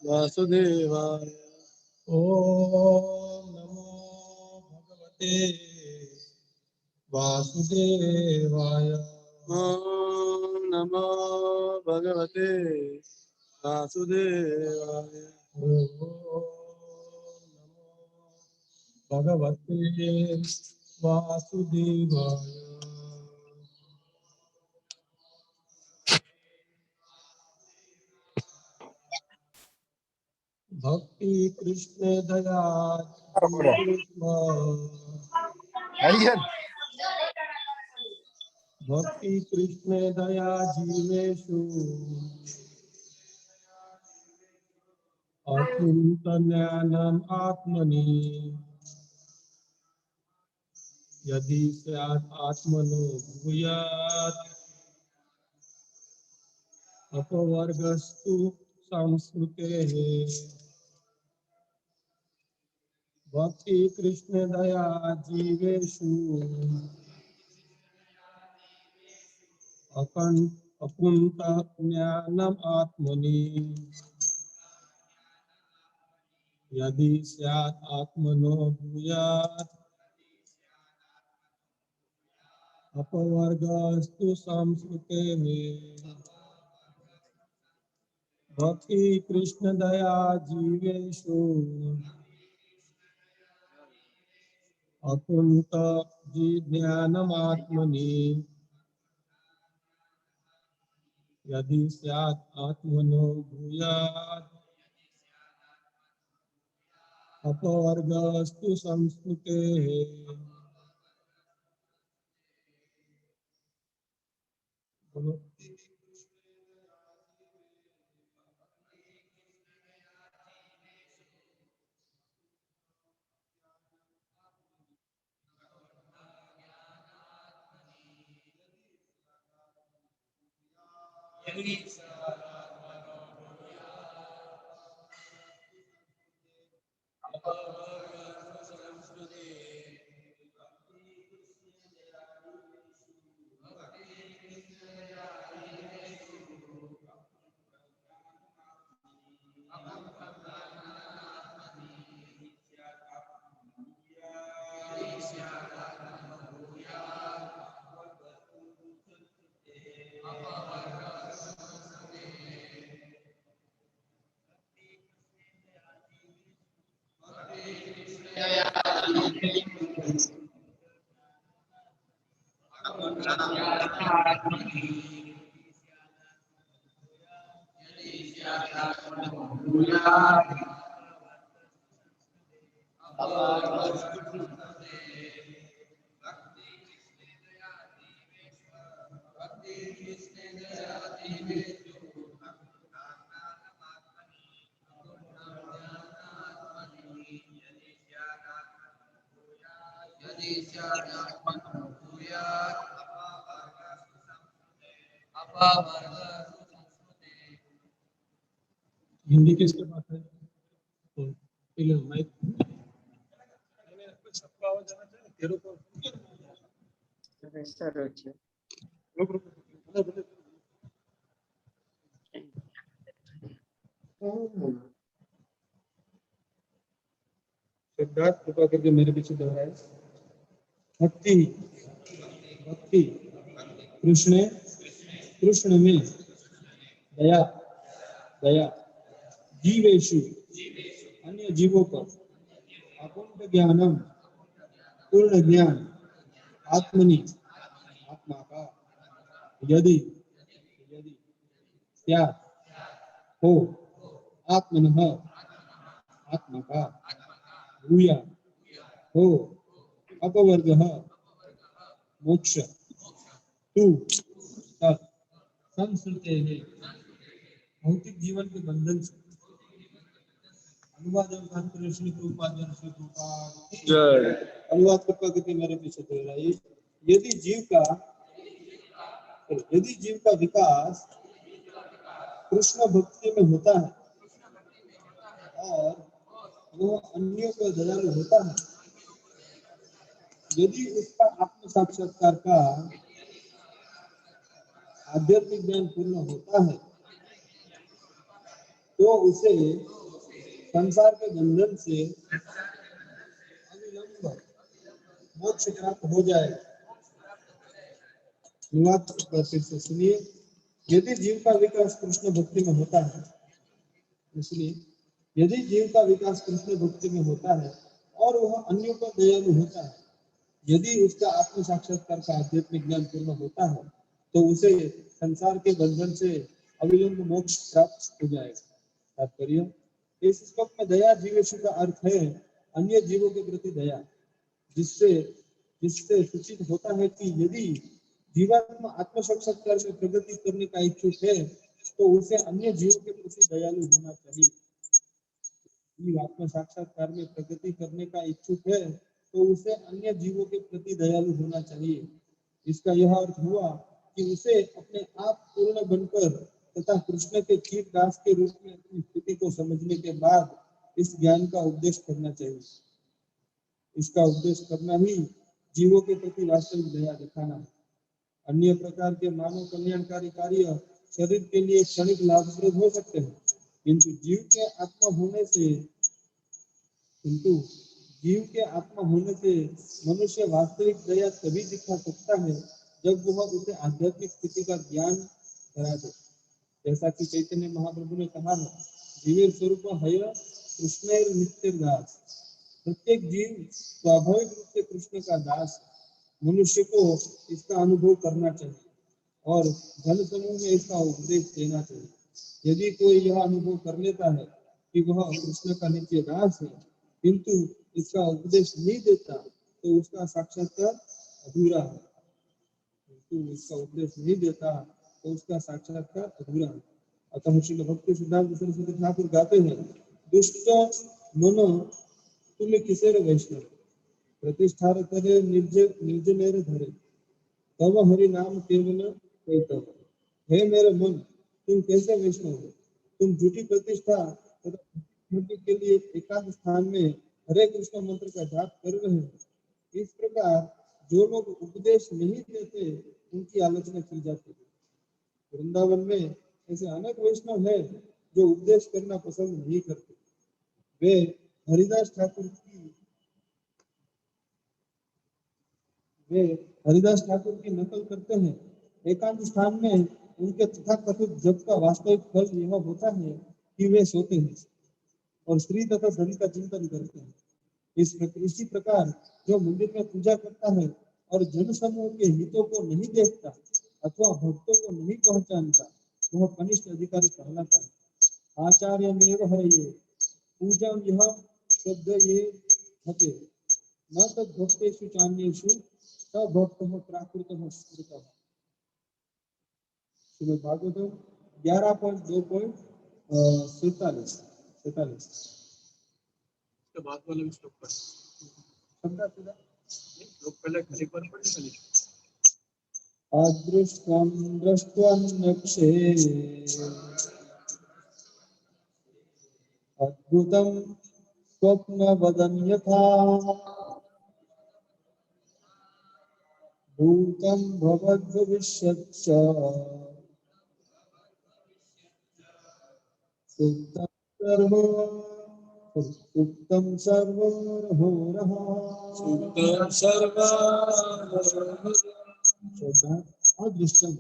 वासुदेवाय। ओम नमो भगवते वासुदेवाय। ओम नमो भगवते वासुदेवाय। ओम नमो भगवते वासुदेवाय। भक्ति कृष्ण दया भक्ति कृष्ण दया जीवेषु अकुंठ ज्ञानम आत्मनि यदि स्यात् आत्मनो भूयात् अपवर्गस्तु संस्कृतेः। भक्ति कृष्ण दया जीवेषु अकुंठ ज्ञानम आत्मनि यदि स्यात् आत्मनो भूयात् अपवर्गस्तु संस्कृतेः। भक्ति कृष्ण दया जीवेषु अकुंठ ज्ञानमात्मनि यदि स्यात् आत्मनो भूयात् अपवर्गस्तु संस्कृतेः। हिंदी किसके पास है? माइक सबका आवाज आना चाहिए। तेरे को सिद्धार्थ कृपा करके मेरे पीछे दोहराए। भक्ति भक्ति कृष्ण कृष्ण में दया दया जीवेषु अन्य जीवों पर अकुंठ ज्ञानम पूर्ण ज्ञान आत्मनि आत्मा का यदि यदि क्या हो आत्मनः आत्मा का भूया हो अपवर्गः मोक्ष तु तत् संस्कृतेः भौतिक जीवन के बंधन से। अनुवाद और तात्पर्य श्री प्रभुपाद जय। अनुवाद कृपा करके मेरे पीछे दे रहा है। यदि जीव का विकास कृष्ण भक्ति में होता है और वो अन्यों को दयालु होता है, यदि उसका आत्म साक्षात्कार का आध्यात्मिक ज्ञान पूर्ण होता है, तो उसे संसार के बंधन से अविलंब मोक्ष प्राप्त हो जाएगा। फिर से सुनिए, यदि जीव का विकास कृष्ण भक्ति में होता है, इसलिए यदि जीव का विकास कृष्ण भक्ति में होता है और वह अन्यों पर दयालु होता है, यदि उसका आत्म साक्षात्कार का आध्यात्मिक ज्ञान पूर्ण होता है, तो उसे संसार के बंधन से अविलंब मोक्ष प्राप्त हो जाएगा। तात्पर्य, इस श्लोक में दया जीवेशु का अर्थ है अन्य जीवों के प्रति दया, जिससे जिससे सूचित होता है कि यदि जीवात्मा आत्म साक्षात्कार में प्रगति करने का इच्छुक है, तो उसे अन्य जीवों के प्रति दयालु होना चाहिए। जीव आत्म साक्षात्कार में प्रगति करने का इच्छुक है, तो उसे अन्य जीवों के प्रति दयालु होना चाहिए। इसका यह अर्थ हुआ कि उसे अपने आप पूर्ण बनकर तथा कृष्ण के चीर दास के रूप में अपनी स्थिति को समझने के बाद इस ज्ञान का उपदेश करना चाहिए। इसका उपदेश करना ही जीवों के प्रति वास्तविक दया दिखाना है। अन्य प्रकार के मानव कल्याणकारी कार्य शरीर के लिए क्षणिक लाभप्रद हो सकते हैं, किंतु जीव के आत्मा होने से मनुष्य वास्तविक दया तभी दिखा सकता है जब वह उसे आध्यात्मिक स्थिति का ज्ञान करा दे। जैसा कि चैतन्य महाप्रभु ने कहा है, जीवेर स्वरूप हय कृष्णेर नित्य दास। प्रत्येक जीव स्वाभाविक रूप से कृष्ण का दास है। मनुष्य को इसका अनुभव करना चाहिए और जन समूह में इसका उपदेश देना चाहिए। यदि कोई यह अनुभव कर लेता है कि वह कृष्ण का नित्य दास है, किंतु इसका उपदेश नहीं देता, तो उसका साक्षात्कार अधूरा है। अतः श्री भक्ति सिद्धांत सरस्वती ठाकुर गाते हैं, दुष्ट मन तुम किसेर वैष्णव प्रतिष्ठार करे निर्जनेर धरे तब हरि नाम केवल कहता। हे मेरे मन, तुम कैसे वैष्णव हो? तुम झूठी प्रतिष्ठा तथा के लिए एकांत स्थान में हरे कृष्ण मंत्र का जाप कर रहे हो। इस प्रकार जो लोग उपदेश नहीं देते, उनकी आलोचना की जाती है। वृंदावन में ऐसे अनेक वैष्णव है जो उपदेश करना पसंद नहीं करते। वे हरिदास ठाकुर की नकल करते हैं। एकांत स्थान में उनके तथाकथित जप का वास्तविक फल यह होता है कि वे सोते हैं और स्त्री तथा धन का चिंतन करते हैं। इसी प्रकार जो मंदिर में पूजा करता है और जन समूह के हितों को नहीं देखता अथवा भक्तों को नहीं पहचानता, वह कनिष्ठ अधिकारी कहलाता है। आचार्य मेव हरिये पूजा यह शब्द ये हते न तद भक्तेषु चान्येषु सभक्तः प्राकृतः स्मृतः। श्रीमद् भागवतम 11.2.47 बात वाले में श्लोक पर श्लोक पहले एक बार पढ़ने का नहीं। अदृष्टं दृष्ट्वन्नक्षे अद्भुतं स्वप्नवदन्यथा भूतं भवद्भविष्यच्च सुप्तं सर्वहोरः अदृष्टं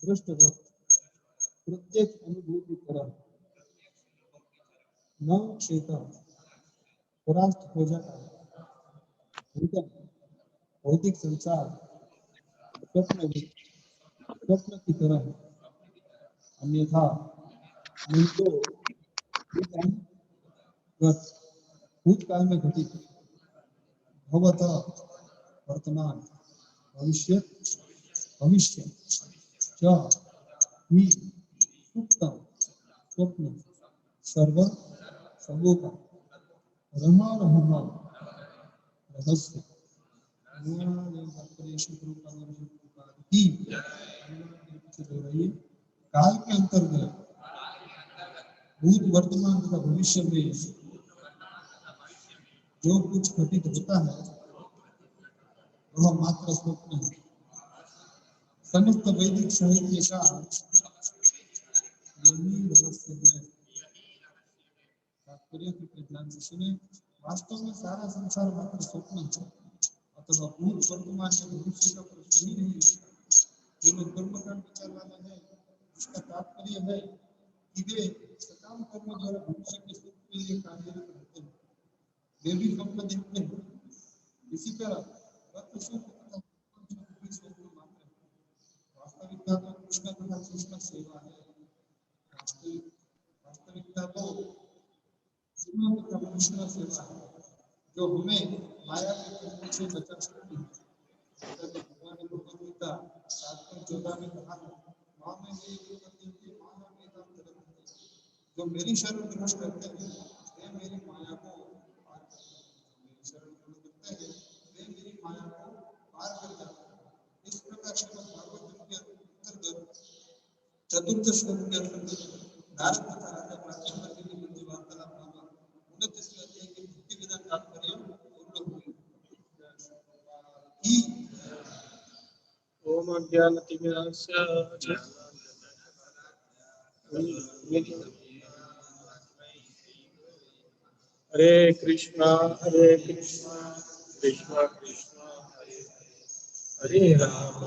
दृष्टवत् प्रत्येक अनुभूति तरह न क्षेत्र परास्त हो जाता है। भौतिक संसार स्वप्न की तरह है, अन्यथा नहीं तो भूतकाल में घटित भवत वर्तमान भविष्य च ही सुप्तम स्वप्न सर्वों का रहस्य काल के अंतर्गत भूत वर्तमान तथा भविष्य में जो कुछ घटित होता है वह मात्र स्वप्न है। समस्त वैदिक साहित्य का यही रहस्य है। तात्पर्य के ध्यान से सुने। वास्तव में सारा संसार मात्र स्वप्न है, अथवा भूत वर्तमान या भविष्य का प्रश्न ही नहीं है। जो लोग कर्मकांड विचार वाला है, उसका तात्पर्य है कि वे सकाम कर्म द्वारा भविष्य के सुख के लिए कार्यरत रहते हैं, वे भी स्वप्न देखते हैं। इसी तरह तत्व सुख तथा सुख भी स्वप्न मात्र है। वास्तविकता तो कृष्ण तथा कृष्ण सेवा है। वास्तविकता तो कृष्ण तथा कृष्ण सेवा है, जो हमें माया के चक्कर से बचा सकती है। जैसा कि भगवान ने भगवद गीता 7:14 में कहा है, मां में मेरी उत्पत्ति की माया वेदांत तरत है। जो मेरी शरण ग्रहण करते हैं वे मेरी माया को पार करते हैं। जो मेरी शरण ग्रहण करते हैं वे मेरी माया को पार कर जाते हैं। इस प्रकार श्रीमद् भागवत के अंतर्गत चतुर्थ श्लोक के अंतर्गत नारद तथा राजा प्राचीन के मध्य वार्तालाप नामक 29वें अध्याय के भक्ति विधान तात्पर्य पूर्ण हुई। ओम अज्ञानतिमिरास्य हरे कृष्णा कृष्णा कृष्णा हरे हरे राम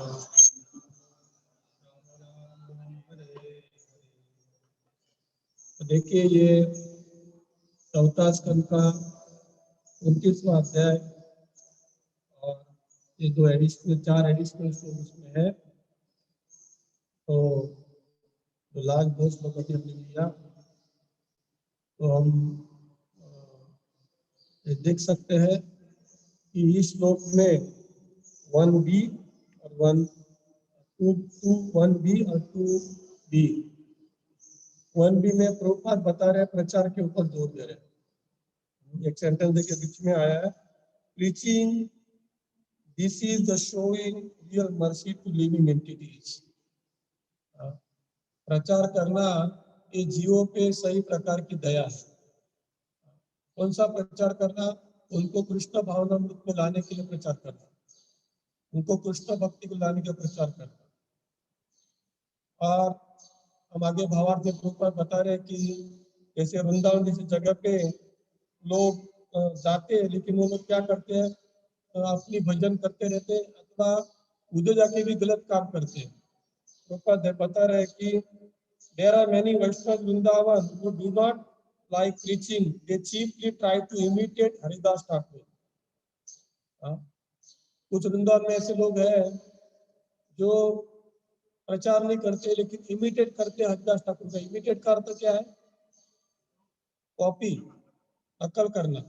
देखिए ये चौथा स्कंद का 29वां अध्याय और ये 4 एडिशनल श्लोक उसमें है। तो लास्ट 2 श्लोक अभी हमने लिया, तो हम ये देख सकते हैं कि इस श्लोक में 1b और 1b और 2b 1b में प्रभुपाद बता रहे प्रचार के ऊपर जोर दे रहे हैं। एक सेंटेंस देखिए बीच में आया है, preaching this is the showing real mercy to living entities. प्रचार करना ये जीवों पे सही प्रकार की दया है। कौन सा प्रचार करना? उनको कृष्ण भावनामृत में लाने के लिए प्रचार करना, उनको कृष्ण भक्ति को लाने के लिए प्रचार करना। और हम आगे भावार्थ में प्रभुपाद बता रहे कि जैसे वृंदावन जैसी जगह पे लोग जाते हैं, लेकिन वो लोग क्या करते हैं, अपनी भजन करते रहते हैं अथवा उधर जाके भी गलत काम करते हैं। प्रभुपाद बता रहे कि there are many Vaishnavas in Vrindavan who do not like preaching. They chiefly try to imitate Haridas Thakur. कुछ वृंदावन में ऐसे लोग हैं जो प्रचार नहीं करते लेकिन इमिटेट करते हैं हरिदास ठाकुर का। इमिटेट का अर्थ क्या है? कॉपी, नकल करना।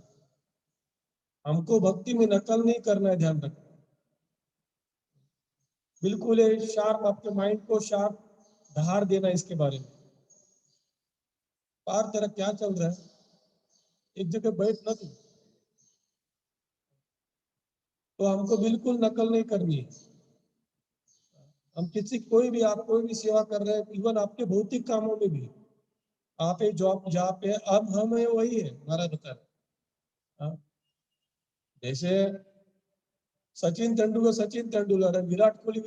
हमको भक्ति में नकल नहीं करना है, ध्यान रखना। बिल्कुल शार्प, आपके माइंड को शार्प धार देना इसके बारे में। पार तेरा क्या चल रहा है, एक जगह बैठ ना तू। तो हमको बिल्कुल नकल नहीं करनी है। हम किसी कोई भी आप कोई भी सेवा कर रहे हैं, इवन आपके भौतिक कामों में भी, आप एक जॉब जहाँ पे अब हम है वही है, महाराज बता रहे। जैसे सचिन तेंदुलकर है, विराट कोहली।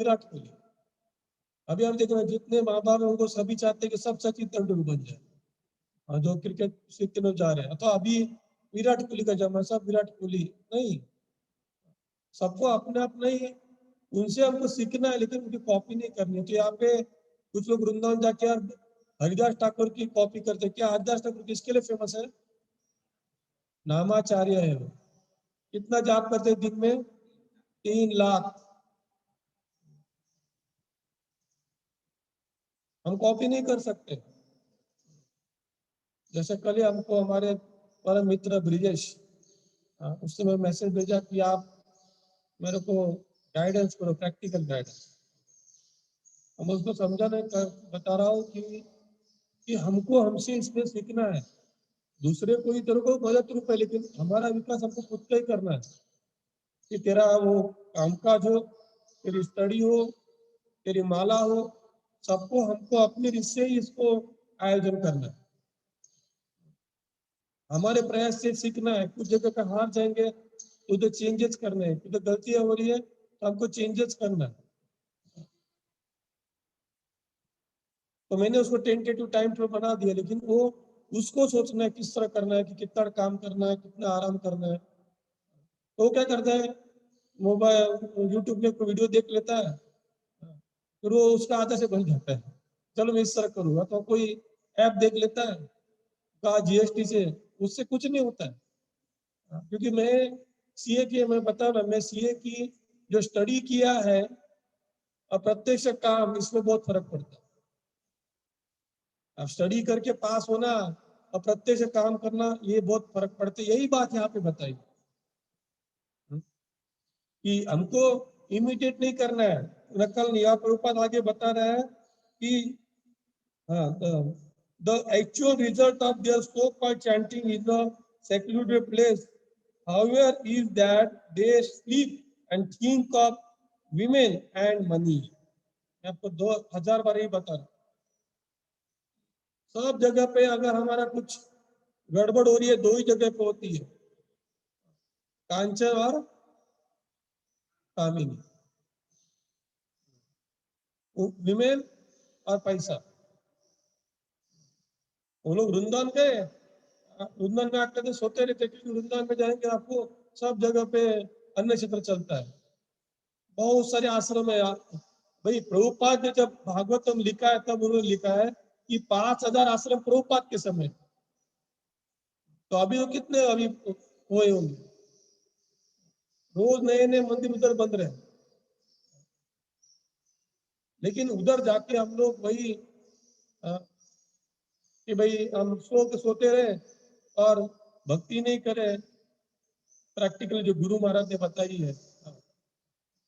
अभी हम देख रहे हैं जितने माँ बाप है उनको सभी चाहते हैं कि सब सचिन तेंदुलकर बन जाए, जो क्रिकेट सीखने में जा रहे हैं। तो अभी विराट कोहली का जमा, सब विराट कोहली नहीं, सबको अपना अपना ही, उनसे हमको सीखना है लेकिन उनकी कॉपी नहीं करनी है। तो यहाँ पे कुछ लोग वृंदावन जाके हरिदास ठाकुर की कॉपी करते। क्या हरिदास ठाकुर किसके लिए फेमस है? नामाचार्य है वो। कितना जाप करते दिन में? 3 लाख। हम कॉपी नहीं कर सकते। जैसे कल ही हमको हमारे परम मित्र ब्रिजेश, उससे मैं मैसेज भेजा कि आप मेरे को गाइडेंस करो, प्रैक्टिकल गाइडेंस। हम उसको समझाने बता रहा हूँ कि हमको हमसे इसमें सीखना है। दूसरे कोई तेरे को मदद रूप है, लेकिन हमारा विकास हमको खुद का ही करना है। कि तेरा वो कामकाज हो, तेरी स्टडी हो, तेरी माला हो, सबको हमको अपने रिश्ते ही इसको आयोजन करना है। हमारे प्रयास से सीखना है। कुछ जगह पे हार जाएंगे तो उधर चेंजेस करने हैं, उधर गलतियां हो रही है तो हमको चेंजेस करना है। तो मैंने उसको टेंटेटिव टाइम टेबल बना दिया, लेकिन वो उसको सोचना है किस तरह करना है, कि कितना काम करना है, कितना आराम करना है। तो क्या करता है, मोबाइल यूट्यूब में कोई वीडियो देख लेता है, फिर वो उसका आधा से बन जाता है, चलो मैं इस तरह करूंगा। तो कोई ऐप देख लेता है का जीएसटी से, उससे कुछ नहीं होता है। क्योंकि मैं सीए की, मैं बता रहा, मैं सीए की जो स्टडी किया है और प्रत्यक्ष काम, इसमें बहुत फर्क पड़ता है। अब स्टडी करके पास होना और प्रत्यक्ष काम करना, ये बहुत फर्क पड़ता है। यही बात यहाँ पे बताई कि हमको इमिटेट नहीं करना है, नकल नहीं। आप प्रभुपाद आगे बता रहे हैं कि the actual result of their so-called chanting in a secluded place, however, is that they sleep and think of women and money. मैं आपको 2000 बार ही बता रहा हूं। सब जगह पे अगर हमारा कुछ गड़बड़ हो रही है, दो ही जगह पे होती है, कांचन और कामिनी, विमेन और पैसा। वो लोग वृंदावन गए, वृंदावन में आकर के सोते रहते, क्योंकि वृंदावन में जाएंगे आपको सब जगह पे अन्न क्षेत्र चलता है, बहुत सारे आश्रम है। भाई प्रभुपाद ने जब भागवतम लिखा है, तब उन्होंने लिखा है कि 5000 आश्रम प्रभुपाद के समय। तो अभी वो कितने अभी हुए होंगे, रोज नए नए मंदिर उधर बन रहे हैं। लेकिन उधर जाके हम लोग वही कि भाई हम सोते रहे और भक्ति नहीं करे, प्रैक्टिकल जो गुरु महाराज ने बताई है,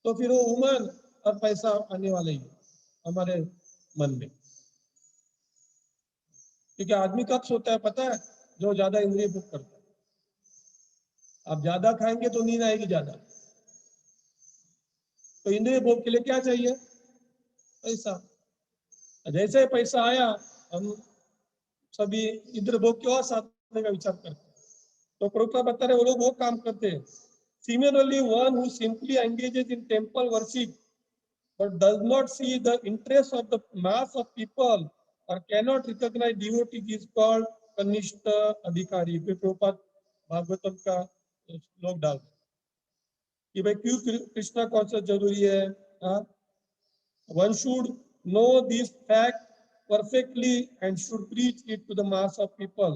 तो फिर वो उमर और पैसा आने वाला ही है हमारे मन में। क्योंकि आदमी कब सोता है पता है, जो ज्यादा इंद्रिय भोग करता है। आप ज्यादा खाएंगे तो नींद आएगी ज्यादा। तो इंद्रिय भोग के लिए क्या चाहिए, पैसा। जैसे पैसा आया, हम सभी इंद्रिय भोग की ओर साधने का विचार करते हैं। तो प्रभुपाद बता रहे वो लोग वो काम करते हैं। Similarly, one who simply engages in temple worship but does not see the interest of the mass of people or cannot recognize devotees is called kanishta adhikari। Prabhupada Bhagavatam का श्लोक डाल कि भाई क्यों कृष्णा कॉन्शियस जरूरी है। One should know this fact perfectly and should preach it to the mass of people.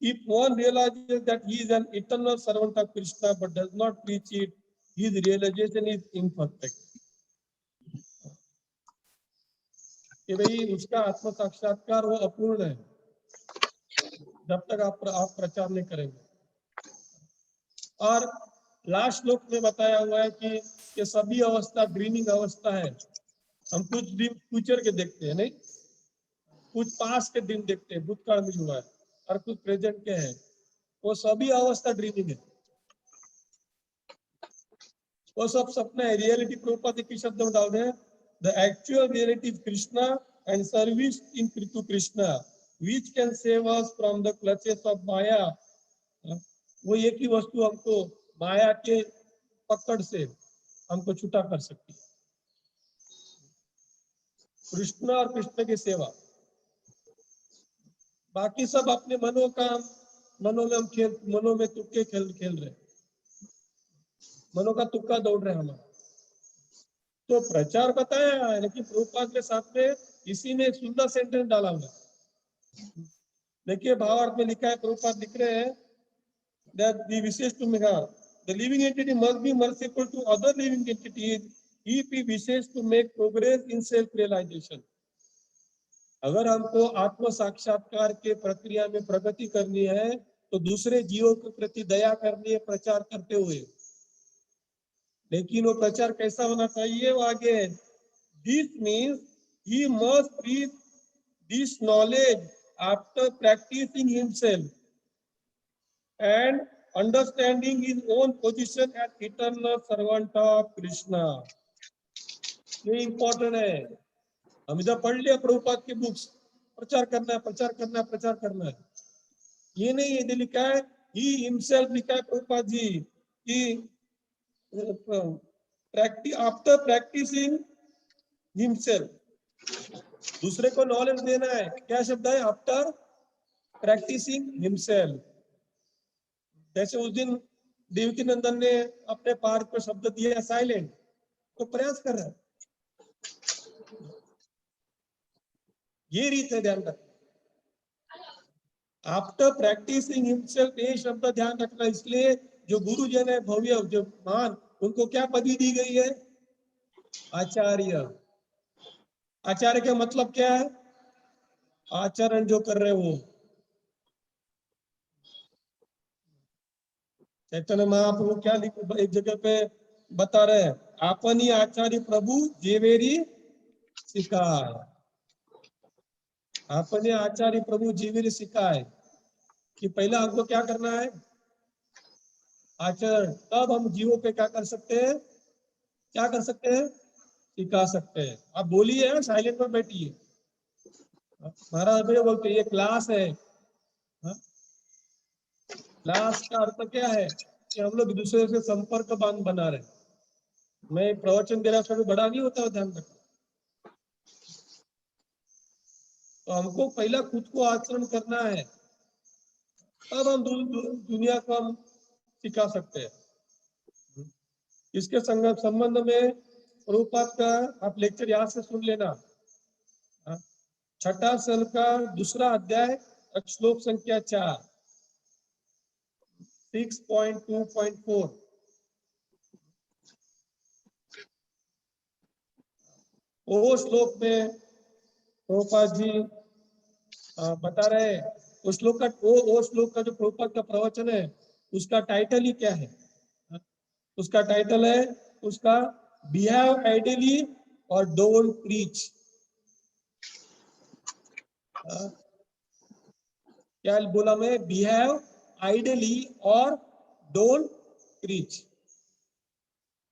If one realizes that he is an eternal servant of Krishna but does not preach it, his realization is imperfect. कि भाई उसका आत्म साक्षात्कार वो अपूर्ण है जब तक आप प्रचार नहीं करेंगे। और लास्ट श्लोक में बताया हुआ है कि ये सभी अवस्था ड्रीमिंग अवस्था है। हम कुछ ड्रीम फ्यूचर के देखते हैं, नहीं कुछ पास के दिन देखते हैं, भूतकाल में हुआ है, और कुछ प्रेजेंट के हैं। वो सभी अवस्था ड्रीमिंग है, वो सब सपना है। रियलिटी प्रभुपाद के शब्द में डाल रहे हैं, the actual reality is Krishna and service into Krishna which can save us from the clutches of maya. वो एक ही वस्तु हमको माया के पकड़ से हमको छुटा कर सकती है, कृष्ण और कृष्ण की सेवा। बाकी सब अपने मनो काम, मनो में हम मनो में तुक्के खेल रहे, मनो का तुक्का दौड़ रहे हमारा। तो प्रचार बताया है, लेकिन प्रभुपाद के साथ में इसी में एक सुंदर सेंटेंस डाला हुआ है। देखिए भावार्थ में लिखा है, प्रभुपाद लिख रहे हैं that the विशेष to mega the living entity must be merciful to other living entities if he wishes to make progress in self realization। अगर हमको आत्म साक्षात्कार के प्रक्रिया में प्रगति करनी है तो दूसरे जीवों के प्रति दया करनी है प्रचार करते हुए। लेकिन वो प्रचार कैसा होना चाहिए, वो आगे this means he must reach this knowledge after practicing himself and understanding his own position as eternal servant of Krishna. ये इंपॉर्टेंट है। हम इधर पढ़ लिया प्रभुपाद की बुक्स, प्रचार करना है, प्रचार करना है, प्रचार करना है, ये नहीं है। लिखा है ही हिमसेल्फ, लिखा है प्रभुपाद जी कि after practicing himself दूसरे को नॉलेज देना है। क्या शब्द है? After practicing himself. जैसे उस दिन देवकी नंदन ने अपने पार्ट पर शब्द दिया साइलेंट, तो प्रयास कर रहा है। ये रीत है, ध्यान रखना। आफ्टर प्रैक्टिसिंग हिमसेल्फ, ये शब्द ध्यान रखना। इसलिए जो गुरुजन है भव्य, जो महान, उनको क्या पदवी दी गई है? आचार्य। आचार्य का मतलब क्या है? आचरण जो कर रहे हो। चैतन्य महाप्रभु क्या लिख एक जगह पे बता रहे हैं, आपनी आचार्य प्रभु जेवेरी सिखाए। आपने आचार्य प्रभु जीवेरी सिखाए कि पहला हमको क्या करना है? आचरण। तब हम जीवों पे क्या कर सकते हैं? क्या कर सकते हैं? सिखा सकते हैं। आप बोलिए, साइलेंट में बैठिए। महाराज भैया बोलते ये क्लास है। क्लास का अर्थ क्या है? कि हम लोग दूसरे से संपर्क बांध बना रहे। मैं प्रवचन देना थोड़ा बड़ा नहीं होता, ध्यान रखना। तो हमको पहला खुद को आचरण करना है, तब हम दुनिया को हम सिखा सकते हैं। इसके संबंध में प्रभुपाद का आप लेक्चर यहाँ से सुन लेना। छठा सल का दूसरा अध्याय, श्लोक संख्या 4, 6.2.4। वो श्लोक में प्रभुपाद जी बता रहे, उस श्लोक का वो श्लोक का जो प्रभुपाद का प्रवचन है, उसका टाइटल ही क्या है? उसका टाइटल है उसका बिहेव आइडियली और डोंट प्रीच। क्या बोला मैं? बिहेव आइडियली और डोंट प्रीच।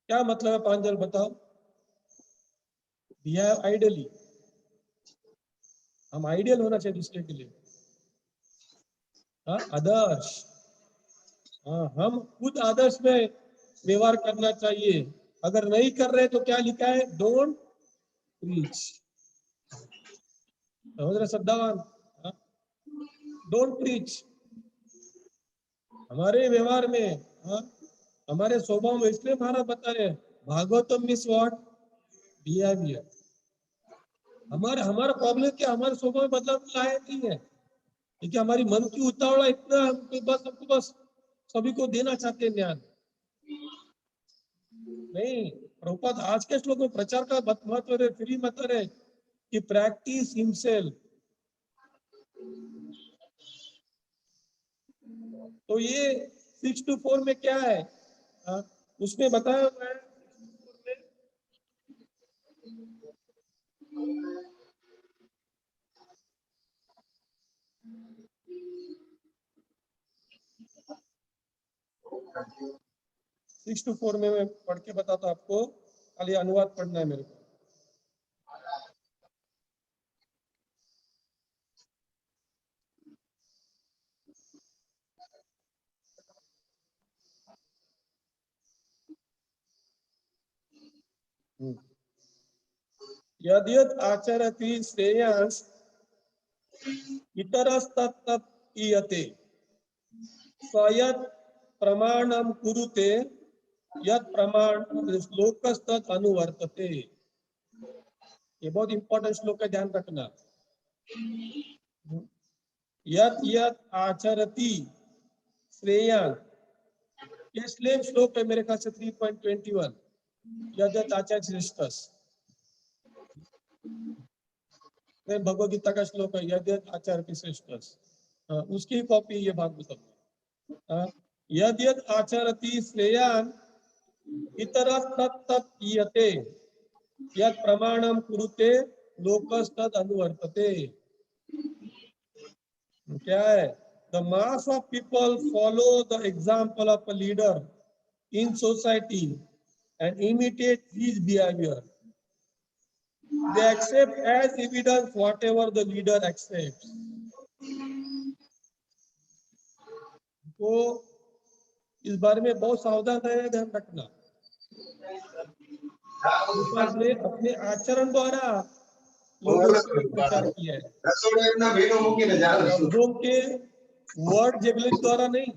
क्या मतलब है? 5 जन बताओ। बिहेव आइडियली, हम आइडियल होना चाहिए दूसरे के लिए। आदर्श, हम खुद आदर्श में व्यवहार करना चाहिए। अगर नहीं कर रहे तो क्या लिखा है? Don't preach. समझ रहे श्रद्धावान? Don't preach. हमारे व्यवहार में, हमारे स्वभाव में, इसलिए महाराज बता रहे भागवतम मीन्स व्हाट? बिहेवियर। हमारा प्रॉब्लम क्या? हमारे स्वभाव में बदलाव लाया नहीं है, क्योंकि हमारी मन की उतावला इतना, हमको बस सभी को देना चाहते हैं ज्ञान। नहीं, प्रभुपाद आज के श्लोक में प्रचार का महत्व फ्री मत है कि प्रैक्टिस हिमसेल्फ। तो ये 6-4 में क्या है? उसमें बताया हुआ है 6-4 में मैं पढ़ के बताता हूं आपको, खाली अनुवाद पढ़ना है मेरे को। यद्यत आचरति श्रेयांस इतरस्तत् ईयते स्वयत् प्रमाणम कुरुते यत् प्रमाण श्लोकस्तत् अनुवर्तते। ये बहुत इंपॉर्टेंट श्लोक है, ध्यान रखना। यत् यत् आचरति श्रेयान, ये स्लेम श्लोक है मेरे ख्याल से 3.21। यद्यत आचार्य श्रेष्ठस, भगवद गीता का श्लोक है, यद्यत आचार्य श्रेष्ठस। उसकी कॉपी ये भागवतम। यद्यत आचरति श्रेयान इतरस्तत् ईयते यत् प्रमाणम कुरुते लोकस्तत् अनुवर्तते। क्या है? The mass of people follow the example of a leader in society and imitate his behavior. They accept as evidence whatever the leader accepts. तो इस बारे में बहुत सावधान रहना, ध्यान रखना। ने अपने आचरण द्वारा लोगों को प्रचार किया है, शब्दों के वर्ड जगलिंग द्वारा नहीं।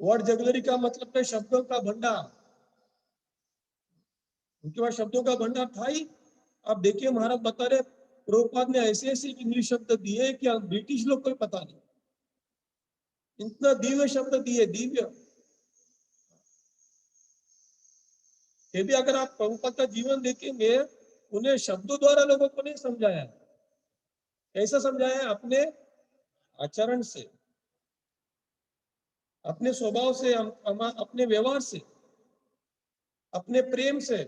वर्ड जगलरी का मतलब है शब्दों का भंडार। उनके पास शब्दों का भंडार था ही। आप देखिए महाराज बता रहे प्रभुपाद ने ऐसे ऐसे इंग्लिश शब्द दिए कि ब्रिटिश लोग को पता नहीं, इतना दिव्य शब्द दिए, दिव्य। यदि अगर आप प्रभुपाद का जीवन देखेंगे, उन्हें शब्दों द्वारा लोगों को नहीं समझाया। कैसा समझाया है? अपने आचरण से, अपने स्वभाव से, अपने व्यवहार से, अपने प्रेम से,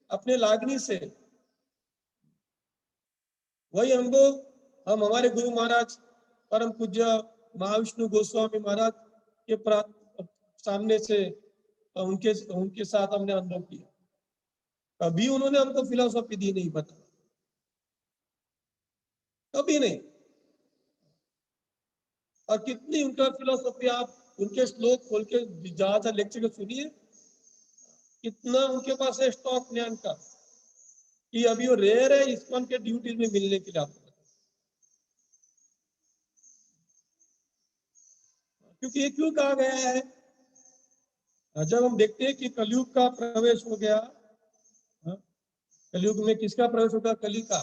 अपने लागनी से। वही हम हमारे गुरु महाराज परम पूज्य महाविष्णु गोस्वामी महाराज के सामने से उनके उनके साथ हमने अनुभव किया। कभी उन्होंने हमको फिलॉसफी दी नहीं, पता, कभी नहीं। और कितनी उनका फिलॉसफी आप उनके श्लोक खोल के जहां लेक्चर को सुनिए, कितना उनके पास है स्टॉक ज्ञान का कि अभी वो रेयर है इस्कॉन के ड्यूटीज में मिलने के लिए आपको। क्योंकि ये क्यों कहा गया है? जब हम देखते हैं कि कलयुग का प्रवेश हो गया, कलयुग में किसका प्रवेश होगा? कली का।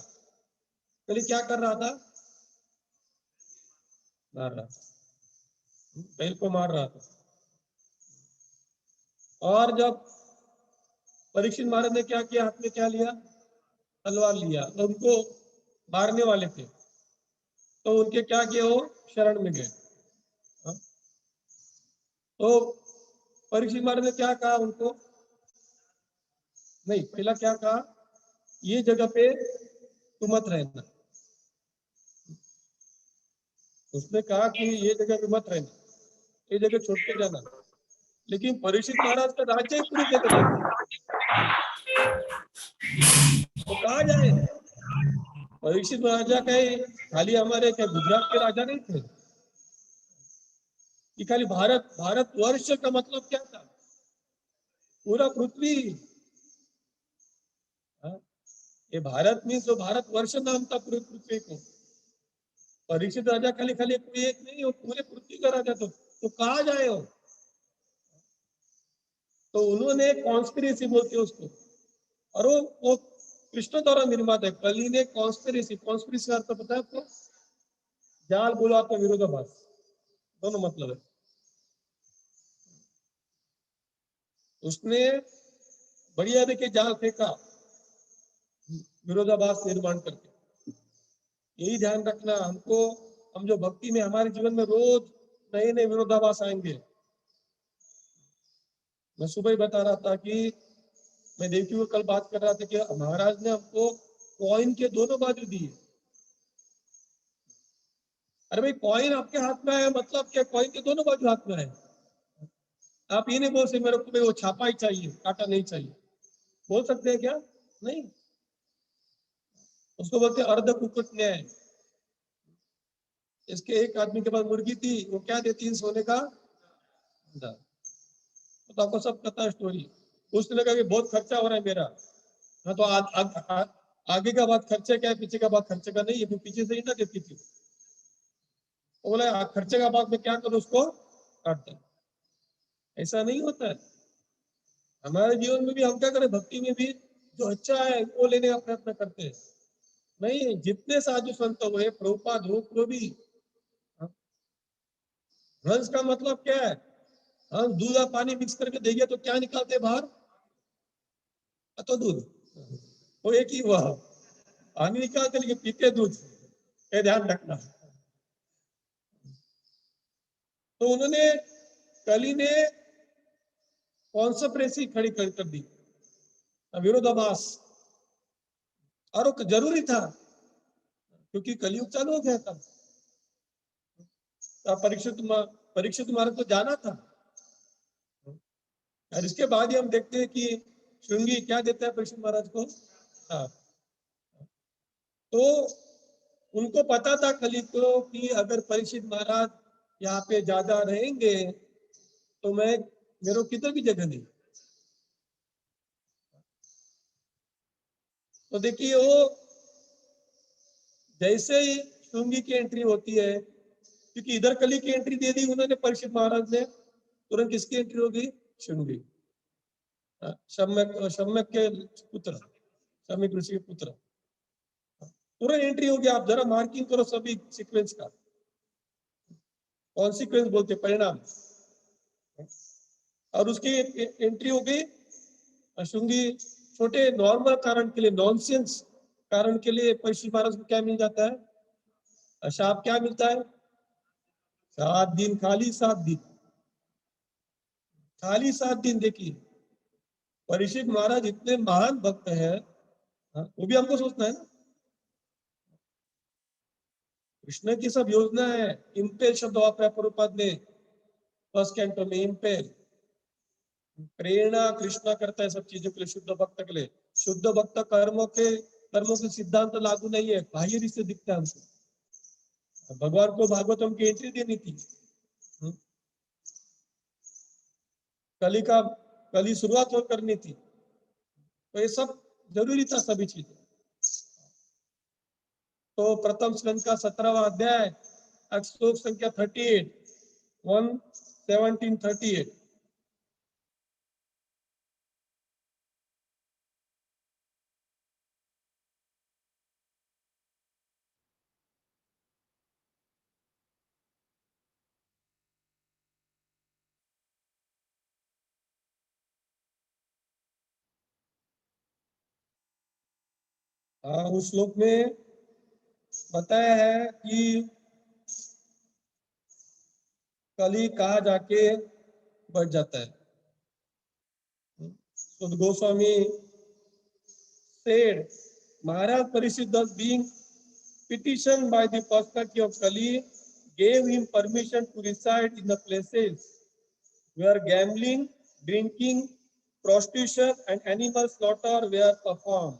कली क्या कर रहा था? मार रहा था, बैल को मार रहा था। और जब परीक्षित महाराज ने क्या किया? हाथ में क्या लिया? तलवार लिया। तो उनको मारने वाले थे, तो उनके क्या किया? वो शरण में गए। तो परीक्षित महाराज ने क्या कहा उनको? नहीं, पहला क्या कहा? ये जगह पे तू मत रहना। उसने कहा कि ये जगह पे मत रहना, ये जगह छोड़ के जाना। लेकिन परीक्षित महाराज का राज्य ही पूरी जगह पे, तो कहा जाए? परीक्षित महाराजा कहे खाली हमारे क्या गुजरात के राजा नहीं थे कि खाली भारत वर्ष का मतलब क्या था? पूरा पृथ्वी। ये भारत में जो भारत वर्ष नाम था पूरे पृथ्वी को। परीक्षित राजा खाली कोई एक नहीं, वो पूरे पृथ्वी का राजा। तो कहा जाए हो? तो उन्होंने कॉन्स्पिरेसी बोलते उसको, और वो कृष्ण द्वारा निर्मित है। कली ने कॉन्स्पिरेसी का अर्थ पता है आपको? जाल बोलो आपका विरोधाभास, दोनों मतलब है। उसने बढ़िया देखिए जाल फेंका विरोधाभास निर्माण करके। यही ध्यान रखना हमको, हम जो भक्ति में हमारे जीवन में रोज नए नए विरोधाभास आएंगे। मैं सुबह ही बता रहा था कि मैं देवकी को कल बात कर रहा था कि महाराज ने हमको कॉइन के दोनों बाजू दिए। अरे भाई, कॉइन आपके हाथ में है मतलब क्या? कॉइन के दोनों बाजू हाथ में है। आप ये नहीं बोल सकते मेरे को वो छापा ही चाहिए, काटा नहीं चाहिए। बोल सकते हैं क्या? नहीं। उसको बोलते हैं अर्ध कुकुट न्याय। इसके एक आदमी के पास मुर्गी थी, वो क्या देती है? सोने का अंडा। तो आपको सब पता है स्टोरी। उसने कहा कि बहुत खर्चा हो रहा है मेरा। हाँ, तो आगे का बात खर्चे का है, पीछे का बात खर्चे का नहीं है। पीछे से ही ना देती थी। तो बोला खर्चे का बात में क्या करूं? उसको काट दे। ऐसा नहीं होता है। हमारे जीवन में भी हम क्या करें? भक्ति में भी जो अच्छा है वो लेने का प्रयत्न करते हैं। नहीं, जितने साधु संत हुए, प्रभुपाद हो, वो भी हंस का मतलब क्या है? हम दूध और पानी मिक्स करके देंगे तो क्या निकालते बाहर? तो दूध। वो एक ही हुआ, पानी निकालते लेकिन पीते दूध। ये ध्यान रखना। तो उन्होंने, कली ने कॉन्स्पिरेसी खड़ी कर दी, विरोधाभास। और वो जरूरी था क्योंकि कलयुग चालू हो गया था। परीक्षित महाराज को जाना था। और इसके बाद ही हम देखते हैं कि श्रृंगी क्या देता है परीक्षित महाराज को। हाँ, तो उनको पता था कली को कि अगर परीक्षित महाराज यहाँ पे ज्यादा रहेंगे तो मेरे को किधर भी जगह नहीं। तो देखिए वो जैसे ही शुंगी की एंट्री होती है, क्योंकि इधर कली की एंट्री दे दी उन्होंने परीक्षित महाराज ने, तुरंत किसकी एंट्री होगी? शुंगी, सम्यक के पुत्र, सम्यक ऋषि के पुत्र, तुरंत एंट्री होगी। आप जरा मार्किंग करो सभी सीक्वेंस का, कॉन्सिक्वेंस बोलते परिणाम, और उसकी एंट्री हो गई शुंगी। छोटे नॉर्मल कारण के लिए, नॉनसेंस कारण के लिए परीक्षित महाराज को क्या मिल जाता है? शाप क्या मिलता है? 7 दिन, खाली 7 दिन, खाली 7 दिन। देखिए परीक्षित महाराज इतने महान भक्त हैं, वो भी हमको सोचना है ना। कृष्ण की सब योजना है। इम्पेल शब्द वापरा प्रभुपाद ने फर्स्ट कैंटो में, इम्पेल, प्रेरणा कृष्ण करता है सब चीजों के लिए, शुद्ध भक्त के लिए। शुद्ध भक्त कर्मों के सिद्धांत तो लागू नहीं है, बाह्य रीत से दिखता है हमको। भगवान को भागवतम की एंट्री देनी थी, कली शुरुआत हो करनी थी, तो ये सब जरूरी था सभी चीजें। तो प्रथम स्कंद का 17वां अध्याय, श्लोक संख्या 38, 1:17-38। उस श्लोक में बताया है कि कली कहाँ जाके बढ़ जाता है। तो Goswami said, Maharaj Parishit, thus being petitioned by the personality of Kali, gave him permission to reside in the places where gambling, drinking, prostitution and animal slaughter were performed.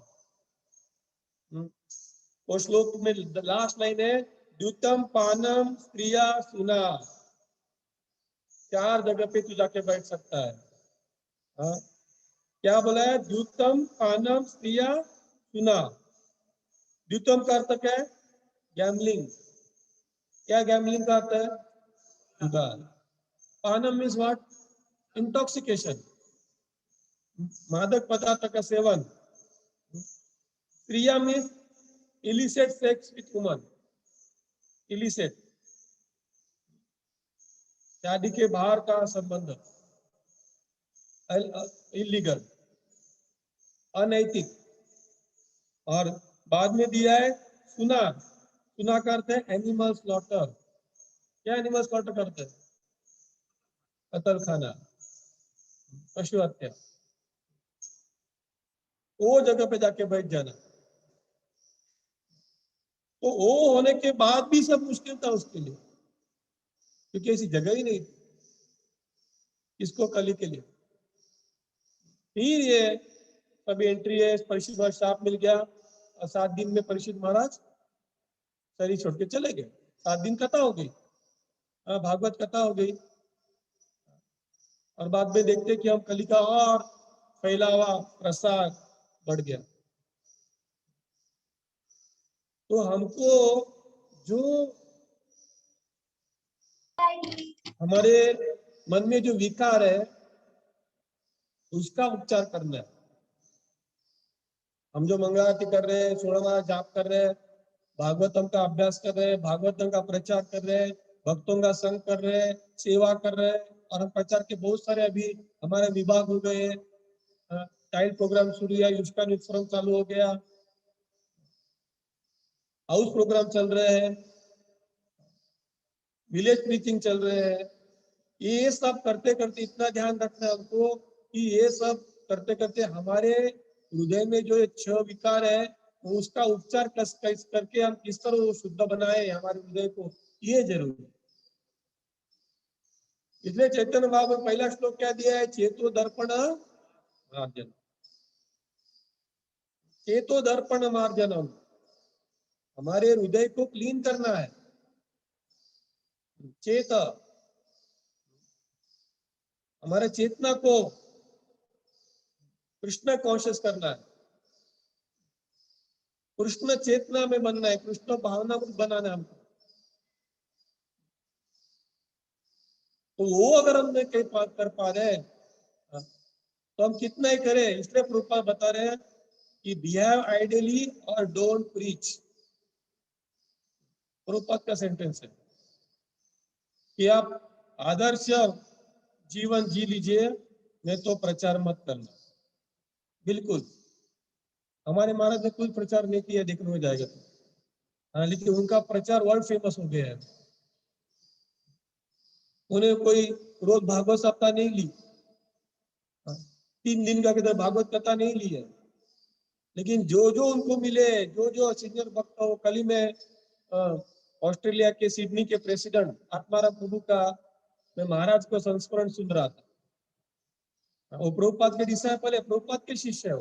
वो श्लोक में लास्ट लाइन है, द्युतम पानम स्त्रिया सुना। 4 जगह पे तू जाके बैठ सकता है। क्या बोला है? द्युतम पानम स्त्रिया सुना। द्युतम का अर्थ क्या है? गैम्बलिंग। क्या गैम्बलिंग का अर्थ है? जुगार। पानम मीन्स व्हाट? इंटॉक्सिकेशन, मादक पदार्थ का सेवन। स्त्रिया means illicit sex with woman, illicit, शादी के बाहर का संबंध, इलीगल, अनैतिक। और बाद में दिया है सुना। सुना का अर्थ है एनिमल स्लॉटर। क्या एनिमल स्लॉटर करते हैं? कत्ल खाना, पशु हत्या। वो जगह पे जाके बैठ जाना। तो वो होने के बाद भी सब मुश्किल था उसके लिए, क्योंकि ऐसी जगह ही नहीं थी इसको कली के लिए। फिर ये सब एंट्री है, परीक्षित महाराज शाप मिल गया और 7 दिन में परीक्षित महाराज शरीर छोड़ के चले गए। 7 दिन कथा हो गई, भागवत कथा हो गई। और बाद में देखते कि हम कली का और फैलावा प्रसार बढ़ गया। तो हमको जो हमारे मन में जो विकार है उसका उपचार करना है। हम जो मंगल आरती कर रहे हैं, 16वां जाप कर रहे हैं, भागवतम का अभ्यास कर रहे हैं, भागवतम का प्रचार कर रहे हैं, भक्तों का संग कर रहे हैं, सेवा कर रहे हैं, और हम प्रचार के बहुत सारे अभी हमारे विभाग हो गए हैं। चाइल्ड प्रोग्राम शुरू हुआ, युष्का न्यूज फोरम चालू हो गया, हाउस प्रोग्राम चल रहे हैं, विलेज प्रीचिंग चल रहे हैं। ये सब करते करते इतना ध्यान रखना है हमको कि ये सब करते करते हमारे हृदय में जो 6 विकार है वो उसका उपचार करके हम किस तरह वो शुद्ध बनाए हमारे हृदय को, ये जरूरी है। इसलिए चैतन्य महाप्रभु पहला श्लोक क्या दिया है? चेतो दर्पण मार्जन, चेतो दर्पण मार्जनम। हमारे हृदय को क्लीन करना है। चेत, हमारे चेतना को कृष्ण कॉन्शियस करना है। कृष्ण चेतना में बनना है, कृष्ण भावना में बनाना है हमको। तो वो अगर हम नहीं कर पा रहे हैं, तो हम कितना ही करें। इसलिए प्रभुपाद बता रहे हैं कि बिहेव आइडियली और डोंट प्रीच। प्रभुपाद का सेंटेंस है कि आप आदर्श जीवन जी लीजिए, नहीं तो प्रचार मत करना। बिल्कुल हमारे महाराज ने कोई प्रचार नहीं किया, देखने में जाएगा तो। हाँ, लेकिन उनका प्रचार वर्ल्ड फेमस हो गया है। उन्हें कोई रोज भागवत सप्ताह नहीं ली, 3 दिन का किधर भागवत कथा नहीं ली है। लेकिन जो जो उनको मिले, जो जो सीनियर वक्ता हो, कल ही में ऑस्ट्रेलिया के सिडनी के प्रेसिडेंट आत्माराम प्रभु का मैं महाराज को संस्मरण सुन रहा था। वो प्रभुपाद के डिसाइपल है, प्रभुपाद के शिष्य है।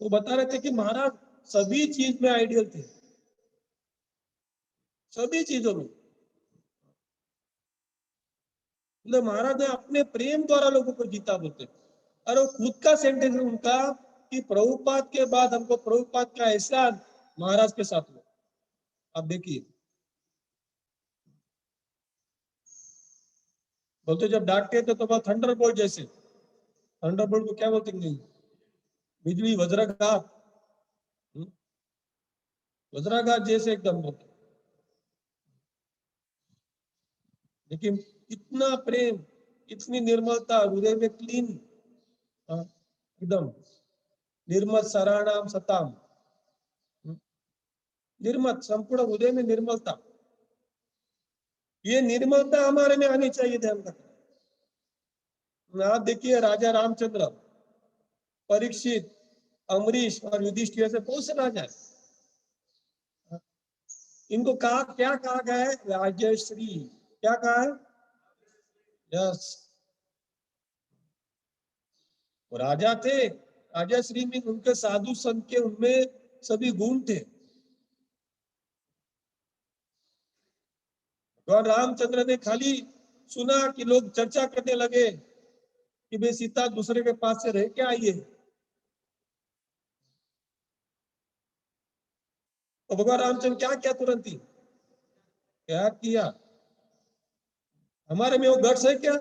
वो बता रहे थे कि महाराज सभी चीज में आइडियल थे, सभी चीजों में। मतलब महाराज ने अपने प्रेम द्वारा लोगों को जीता बोलते। और वो खुद का सेंटेंस है उनका कि प्रभुपाद के बाद हमको प्रभुपाद का एहसान महाराज के साथ हुआ। आप देखिए, बोलते जब डांटते थे तो बहुत थंडरबोल्ट जैसे, थंडरबोल्ट को क्या बोलते हैं, बिजली वज्रघात, वज्राघात जैसे एकदम बोलते। लेकिन इतना प्रेम, इतनी निर्मलता, हृदय में क्लीन, एकदम निर्मल सराणाम सताम, निर्मल संपूर्ण हृदय में निर्मलता। ये निर्मलता हमारे में आनी चाहिए, ध्यान रखना। आप देखिए राजा रामचंद्र, परीक्षित, अमरीश और युधिष्ठिर से बहुत से राजा है, इनको कहा क्या कहा गया है, राजश्री। क्या कहा है? यस, वो राजा थे, राजश्री में उनके साधु संत के उनमें सभी गुण थे। और रामचंद्र ने खाली सुना कि लोग चर्चा करने लगे कि भाई सीता दूसरे के पास से रह के आई है, तो भगवान रामचंद्र क्या क्या तुरंत ही क्या किया? हमारे में वो गट्स है क्या?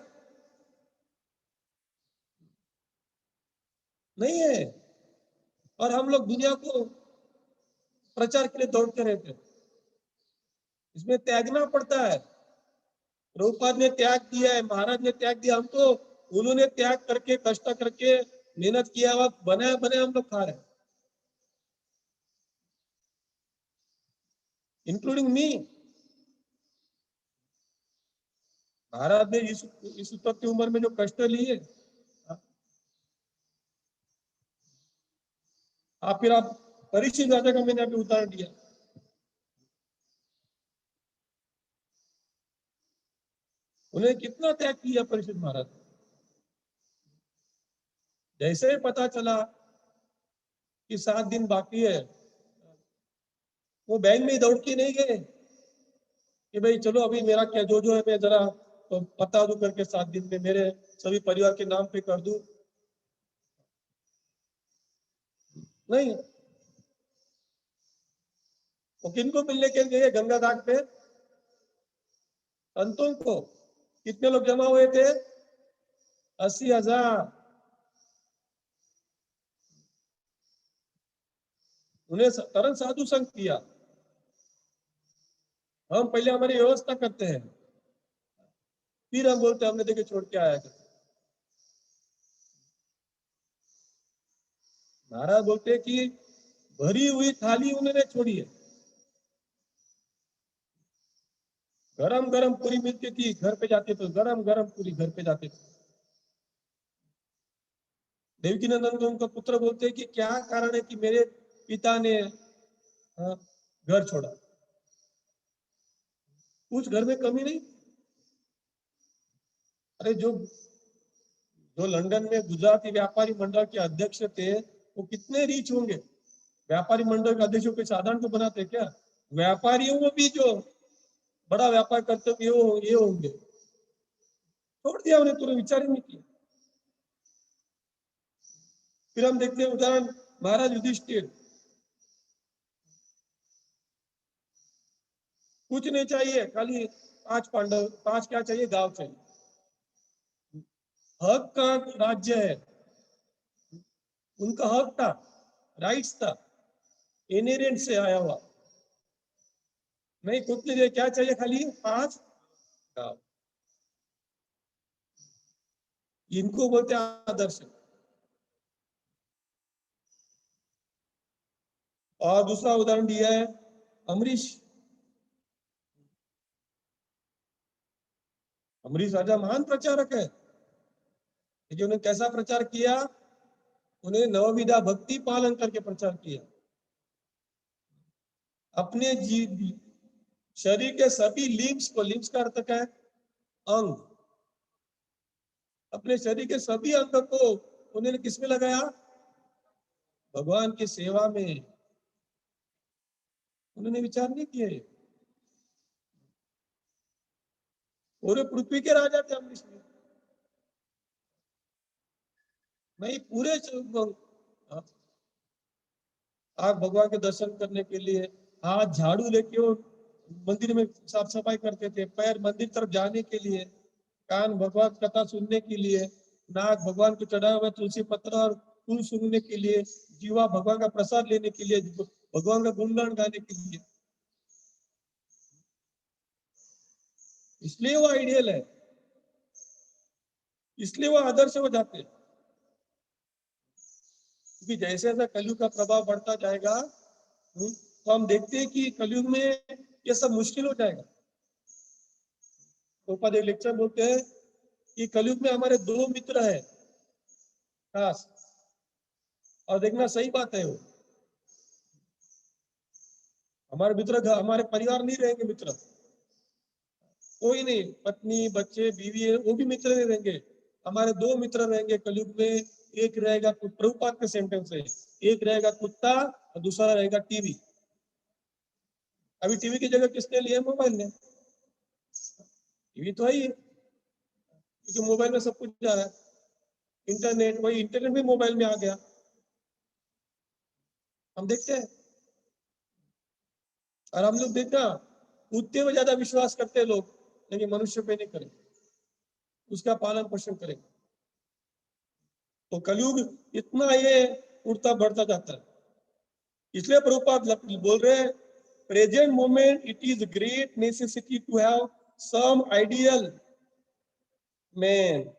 नहीं है। और हम लोग दुनिया को प्रचार के लिए दौड़ते रहते हैं। इसमें त्यागना पड़ता है। प्रभुपाद ने त्याग दिया है, महाराज ने त्याग दिया, हम तो उन्होंने त्याग करके कष्ट करके मेहनत किया हुआ बनाया बनाया हम लोग खा रहे हैं, इंक्लूडिंग मी। महाराज ने इस उत्पत्ति उम्र में जो कष्ट लिए, फिर आप परीक्षित राजा का मैंने अभी उदाहरण दिया। उन्हें कितना त्याग किया परीक्षित महाराज। जैसे ही पता चला कि 7 दिन बाकी है, वो बैंक में दौड़ के नहीं गए कि भाई चलो अभी मेरा क्या जो है मैं जरा तो बता दूं करके 7 दिन में मेरे सभी परिवार के नाम पे कर दूं। नहीं, वो किनको मिलने के लिए गंगा घाट पे? संतों को। कितने लोग जमा हुए थे? 80,000। उन्हें तरन साधु संग किया। हम पहले हमारी व्यवस्था करते हैं, फिर हम बोलते हमने देखे छोड़ के आया। महाराज बोलते कि भरी हुई थाली उन्होंने छोड़ी है। गरम गरम पूरी मिलती थी, घर पे जाते तो गरम गरम पूरी घर पे जाते थे। देवकी नंदन को उनका पुत्र बोलते कि क्या कारण है कि मेरे पिता ने घर छोड़ा? कुछ घर में कमी नहीं। अरे जो जो लंदन में गुजराती व्यापारी मंडल के अध्यक्ष थे, वो कितने रीच होंगे। व्यापारी मंडल के अध्यक्षों के साधारण को बनाते क्या? व्यापारियों में भी जो बड़ा व्यापार करते ये होंगे। छोड़ दिया उन्हें, तुरंत विचार ही नहीं किया। फिर हम देखते हैं उदाहरण महाराज युधिष्ठिर, कुछ नहीं चाहिए, खाली 5 पांडव, 5 क्या चाहिए, गांव चाहिए। हक का राज्य है, उनका हक था, राइट्स था, इनहेरेंट से आया हुआ। नहीं, कुछ नहीं, क्या चाहिए, खाली 5 गांव। इनको बोलते हैं आदर्श। और दूसरा उदाहरण दिया है अमरीश। अमरीश राजा महान प्रचारक है, लेकिन उन्होंने कैसा प्रचार किया, उन्हें नवविधा भक्ति पालन करके प्रचार किया। अपने शरीर के सभी लिम्स को, लिम्स का अर्थ क्या है, अंग, अपने शरीर के सभी अंग को उन्होंने किसमें लगाया, भगवान की सेवा में। उन्होंने विचार नहीं किए। पूरे पृथ्वी के राजा थे अमरीश में। नहीं, पूरे आप भगवान के दर्शन करने के लिए हाथ झाड़ू लेके वो मंदिर में साफ सफाई करते थे, पैर मंदिर तरफ जाने के लिए, कान भगवत कथा सुनने के लिए, नाक भगवान को चढ़ा हुआ तुलसी पत्र और फूल सुनने के लिए, जीवा भगवान का प्रसाद लेने के लिए, भगवान का गुणगान गाने के लिए। इसलिए वो आइडियल है, इसलिए वो आदर्श हो जाते हैं। क्योंकि जैसे जैसा कलयुग का प्रभाव बढ़ता जाएगा, तो हम देखते हैं कि कलयुग में ये सब मुश्किल हो जाएगा। तो एक लेक्चर बोलते हैं कि कलयुग में हमारे 2 मित्र हैं खास, और देखना सही बात है, वो हमारे मित्र, हमारे परिवार नहीं रहेंगे मित्र, कोई नहीं, पत्नी बच्चे बीवी है वो भी मित्र नहीं रहेंगे। हमारे 2 मित्र रहेंगे कलयुग में। एक रहेगा, प्रभुपाद के सेंटेंस है, एक रहेगा कुत्ता और दूसरा रहेगा टीवी। अभी टीवी की जगह किसने लिया, मोबाइल ने। टीवी तो है ही, क्योंकि मोबाइल में सब कुछ जा रहा है, इंटरनेट, वही इंटरनेट भी मोबाइल में आ गया। हम देखते हैं, और हम लोग देखना कुत्ते में ज्यादा विश्वास करते हैं लोग, लेकिन मनुष्य पे नहीं करें, उसका पालन पोषण करें। तो कलयुग इतना ये उड़ता बढ़ता जाता है। इसलिए प्रभुपाद बोल रहे हैं, present moment it is great necessity to have some ideal man.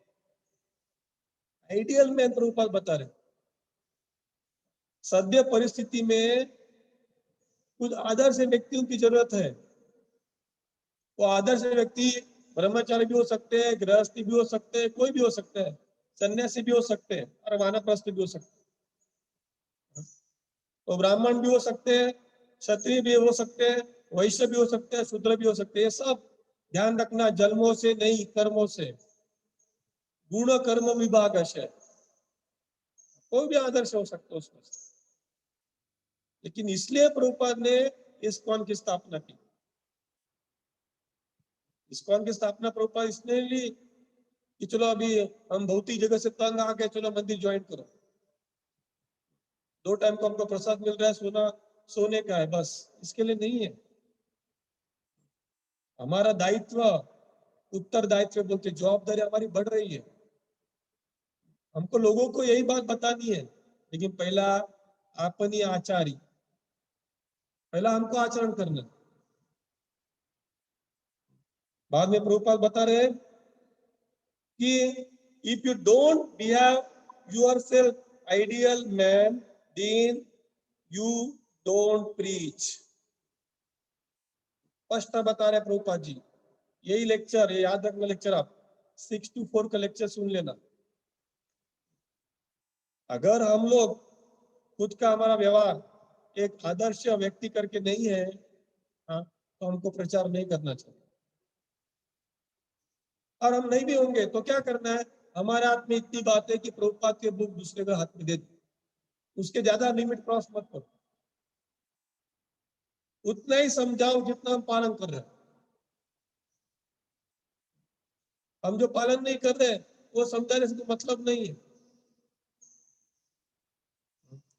Ideal man Prabhupada बता रहे, सद्य परिस्थिति में कुछ आदर्श व्यक्तियों की जरूरत है। वो आदर्श व्यक्ति ब्रह्मचारी भी हो सकते हैं, गृहस्थी भी हो सकते हैं, कोई भी हो सकते हैं, सन्यासी भी हो सकते हैं, और वानप्रस्थ भी हो सकते हैं। तो ब्राह्मण भी हो सकते हैं, क्षत्रिय भी हो सकते हैं, वैश्य भी हो सकते हैं, शूद्र भी हो सकते हैं। ये सब ध्यान रखना, जन्मों से नहीं, कर्मों से, गुण कर्म विभाग है। कोई भी आदर्श हो सकता है उसमें, लेकिन इसलिए प्रभुपाद ने इस्कॉन की स्थापना की। इस्कॉन की स्थापना प्रभुपाद इसने ली कि चलो अभी हम भौतिक जगह से तंग आ गए, चलो मंदिर ज्वाइन करो, 2 टाइम को हमको प्रसाद मिल रहा है, सोने का है, बस इसके लिए नहीं है। हमारा दायित्व, उत्तरदायित्व बोलते, जवाबदारी हमारी बढ़ रही है। हमको लोगों को यही बात बतानी है, लेकिन पहला अपनी आचारी, पहला हमको आचरण करना। बाद में प्रभुपाद बता रहे हैं कि if you don't behave yourself ideal man, then you don't preach. स्पष्ट बता रहे प्रभुपाद जी। यही लेक्चर, ये याद रखना लेक्चर, आप 6 to 4 का लेक्चर सुन लेना। अगर हम लोग खुद का, हमारा व्यवहार एक आदर्श व्यक्ति करके नहीं है, हाँ, तो हमको प्रचार नहीं करना चाहिए। और हम नहीं भी होंगे तो क्या करना है, हमारे हाथ में इतनी बात है कि प्रभुपाद के बुक दूसरे के हाथ में दे दो, उसके ज्यादा लिमिट क्रॉस मत करो, उतना ही समझाओ जितना हम पालन कर रहे हैं। हम जो पालन नहीं कर रहे वो समझाने से तो मतलब नहीं है।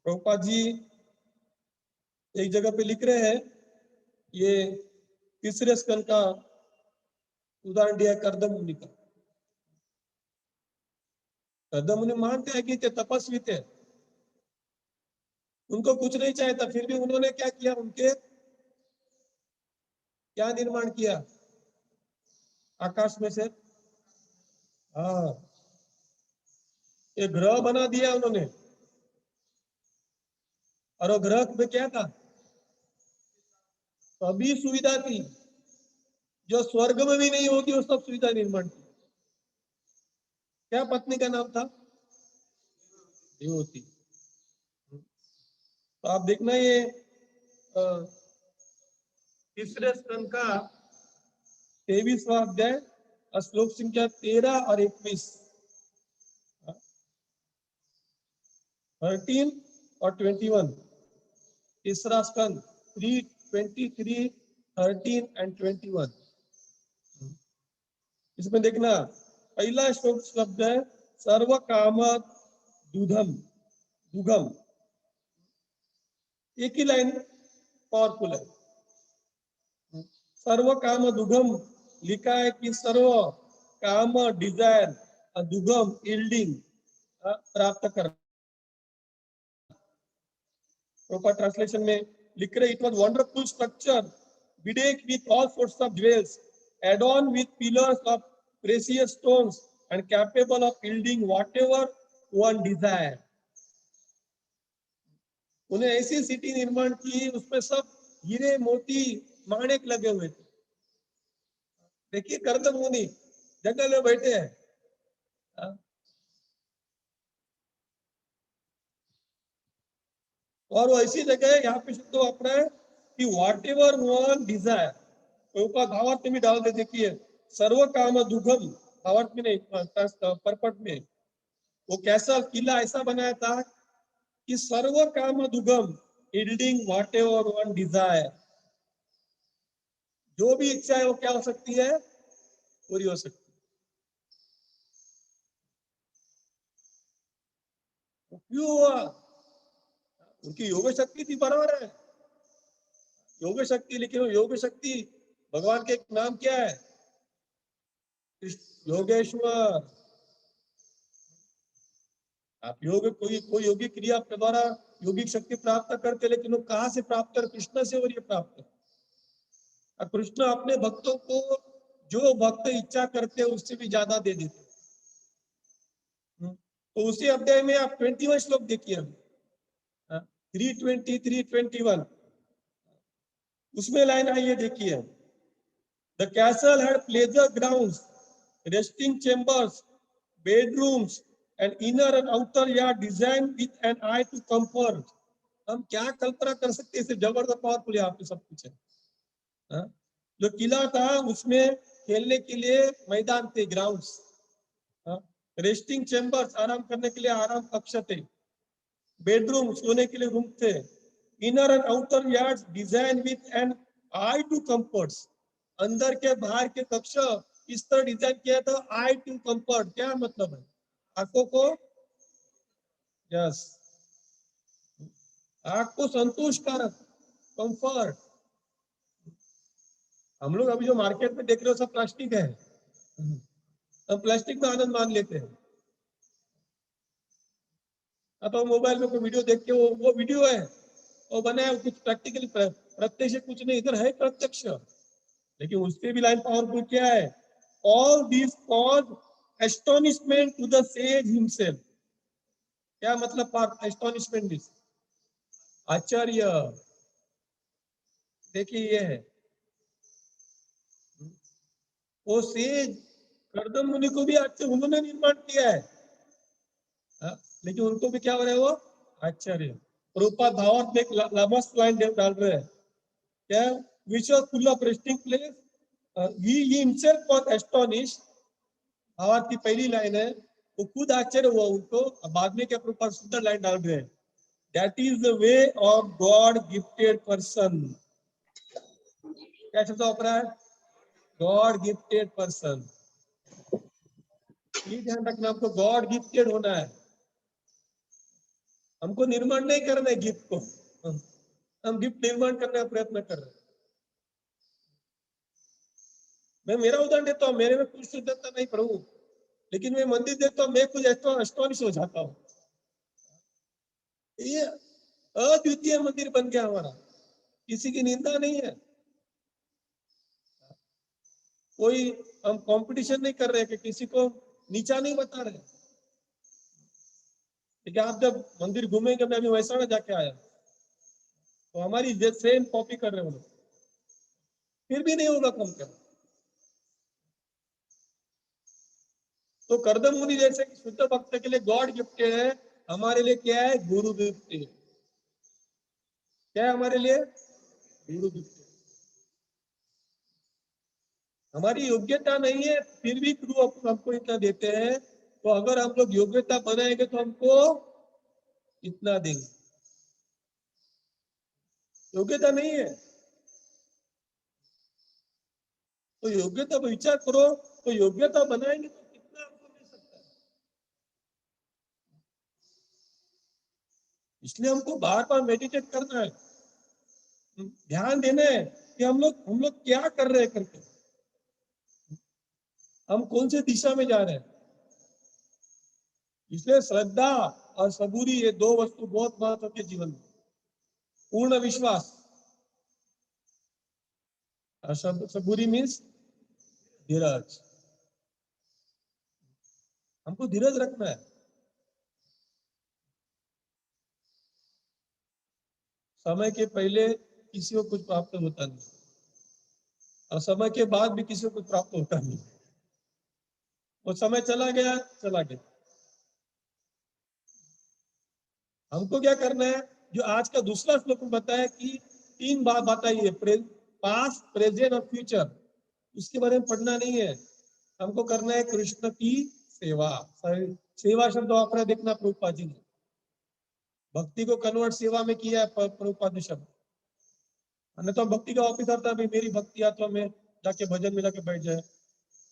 प्रभुपाद जी एक जगह पे लिख रहे हैं, ये तीसरे स्कंद का उदाहरण दिया है कर्दम मुनि का। कर्दम मुनि मानते हैं कि ते तपस्वी थे, उनको कुछ नहीं चाहिए था, फिर भी उन्होंने क्या किया, उनके क्या निर्माण किया आकाश में से, हाँ एक ग्रह बना दिया उन्होंने। और वो ग्रह में क्या था, सभी सुविधा थी जो स्वर्ग में भी नहीं होगी, वो सब सुविधा निर्माण की। क्या पत्नी का नाम था, देवती। तो आप देखना ये तीसरे स्कंद का 23वां अध्याय श्लोक संख्या 13 और 21, 13 और 21, तीसरा स्कंद 3, 23, 13 एंड 21। इसमें देखना पहला श्लोक शब्द है सर्व काम दुधम, दुगम, एक ही लाइन पावरफुल है। सर्व काम दुगम लिखा है कि सर्व काम डिजायर दुगम यील्डिंग प्राप्त कर। प्रॉपर ट्रांसलेशन में लिख रहे it was wonderful structure bedecked with all sorts of jewels, adorned with pillars of precious stones and capable of yielding whatever one desire. उन्हें ऐसी सिटी निर्माण की, उसमें सब हीरे मोती माणिक लगे हुए थे। देखिए कर्दम मुनि जंगल में बैठे हैं, और वो ऐसी जगह है, यहाँ पे शुद्ध वापरा है कि वॉट एवर वन डिजायर, ऊपर भावार्थ में भी डाल दे। देखिए सर्व काम दुगम, भावार्थ में नहीं परपट में, वो कैसा किला ऐसा बनाया था कि सर्व काम दुगम yielding whatever one desire, जो भी इच्छा है वो क्या हो सकती है, पूरी हो सकती है। क्यों हुआ, उनकी योग शक्ति थी, बराबर है योग शक्ति, लेकिन वो योग शक्ति भगवान के एक नाम क्या है, योगेश्वर। आप योग कोई योगिक क्रिया के द्वारा योगिक शक्ति प्राप्त करते, लेकिन वो कहाँ से प्राप्त कर, कृष्ण से, और ये प्राप्त है। कृष्ण अपने भक्तों को जो भक्त इच्छा करते हैं उससे भी ज्यादा दे देते। तो उसी अध्याय में आप 21 श्लोक देखिए, 320, 321, उसमें लाइन आई है, देखिए the castle had pleasure grounds, resting chambers, bedrooms and inner and outer yard designed with an eye to comfort. हम क्या कल्पना कर सकते हैं, इसे जबरदस्त पावरफुल यहाँ पे सब कुछ है। जो किला था उसमें खेलने के लिए मैदान थे, ग्राउंड्स, रेस्टिंग चेम्बर्स आराम करने के लिए आराम कक्ष थे, बेडरूम सोने के लिए रूम थे, inner and outer yards design with an eye to comforts, अंदर के बाहर के कक्ष इस तरह डिजाइन किया था, आई टू कंफर्ट क्या मतलब है, आंखों को, यस, आंख को संतोषकारक, कंफर्ट। हम लोग अभी जो मार्केट में देख रहे हो सब प्लास्टिक है, हम प्लास्टिक में आनंद मान लेते हैं। तो मोबाइल में कोई वीडियो देख के वो वीडियो है, वो बनाया कुछ प्रैक्टिकली, प्रत्यक्ष कुछ नहीं, इधर है प्रत्यक्ष, लेकिन उसके भी लाइन पावरफुल क्या है, all this cause astonishment to the sage himself. क्या मतलब एस्टोनिशमेंट, दिस आश्चर्य। देखिए ये है, वो सेज कर्दम मुनि को भी आश्चर्य, उन्होंने निर्माण किया है, लेकिन उनको भी क्या हो रहा है, वो आश्चर्य। रूपा भावार्थ में एक लामस लाइन डाल रहे हैं, क्या, which was full of resting place, he himself was astonished। भावार्थ की पहली लाइन है, वो खुद आश्चर्य हुआ उनको, बाद में क्या प्रभुपाद सुंदर लाइन डाल रहे हैं, that is the way of God gifted person। क्या शब्द वापरा है, गॉड गिफ्टेड पर्सन। ये ध्यान रखना, आपको गॉड गिफ्टेड होना है। हमको निर्माण नहीं करना है गिफ्ट को, हम गिफ्ट निर्माण करने का प्रयत्न कर रहे हैं। मैं मेरा उदाहरण देता हूँ, मेरे में कुछ शुद्धता नहीं प्रभु, लेकिन मैं मंदिर देखता हूँ, मैं कुछ एस्टोनिश हो जाता हूँ। ये अद्वितीय मंदिर बन गया हमारा, किसी की निंदा नहीं है, कोई हम कंपटीशन नहीं कर रहे कि किसी को नीचा नहीं बता रहे। ठीक है, आप जब मंदिर घूमेंगे, मैं अभी वैसा जाके आया तो हमारी सेम कॉपी कर रहे हो, फिर भी नहीं होगा कम कर। तो कर्दम मुनि जैसे शुद्ध भक्त के लिए गॉड गिफ्टेड है, हमारे लिए क्या है? गुरु गिफ्टेड। क्या है हमारे लिए? गुरु गिफ्टेड। हमारी योग्यता नहीं है, फिर भी गुरु हमको इतना देते हैं। तो अगर हम लोग योग्यता बनाएंगे तो हमको इतना देंगे। योग्यता नहीं है तो योग्यता पर विचार करो, तो योग्यता बनाएंगे तो कितना हमको मिल सकता है। इसलिए हमको बार बार मेडिटेट करना है, ध्यान देना है कि हम लोग क्या कर रहे हैं करके, हम कौन से दिशा में जा रहे हैं। इसलिए श्रद्धा और सबूरी, ये दो वस्तु बहुत महत्व के जीवन में। पूर्ण विश्वास और सबूरी मीन्स धीरज। हमको धीरज रखना है। समय के पहले किसी को कुछ प्राप्त होता नहीं, और समय के बाद भी किसी को कुछ प्राप्त होता नहीं। वो समय चला गया, चला गया। हमको क्या करना है? जो आज का दूसरा श्लोक में बताया कि 3 बात बताइए, पास्ट, प्रेजेंट और फ्यूचर, इसके बारे में पढ़ना नहीं है। हमको करना है कृष्ण की सेवा। सेवा शब्द वापरा देखना प्रभुपाद जी ने, भक्ति को कन्वर्ट सेवा में किया है प्रभुपाद ने शब्द। अन्य तो भक्ति का ऑफिसर था, मेरी भक्ति आत्मा में जाके भजन मिला के बैठ जाए।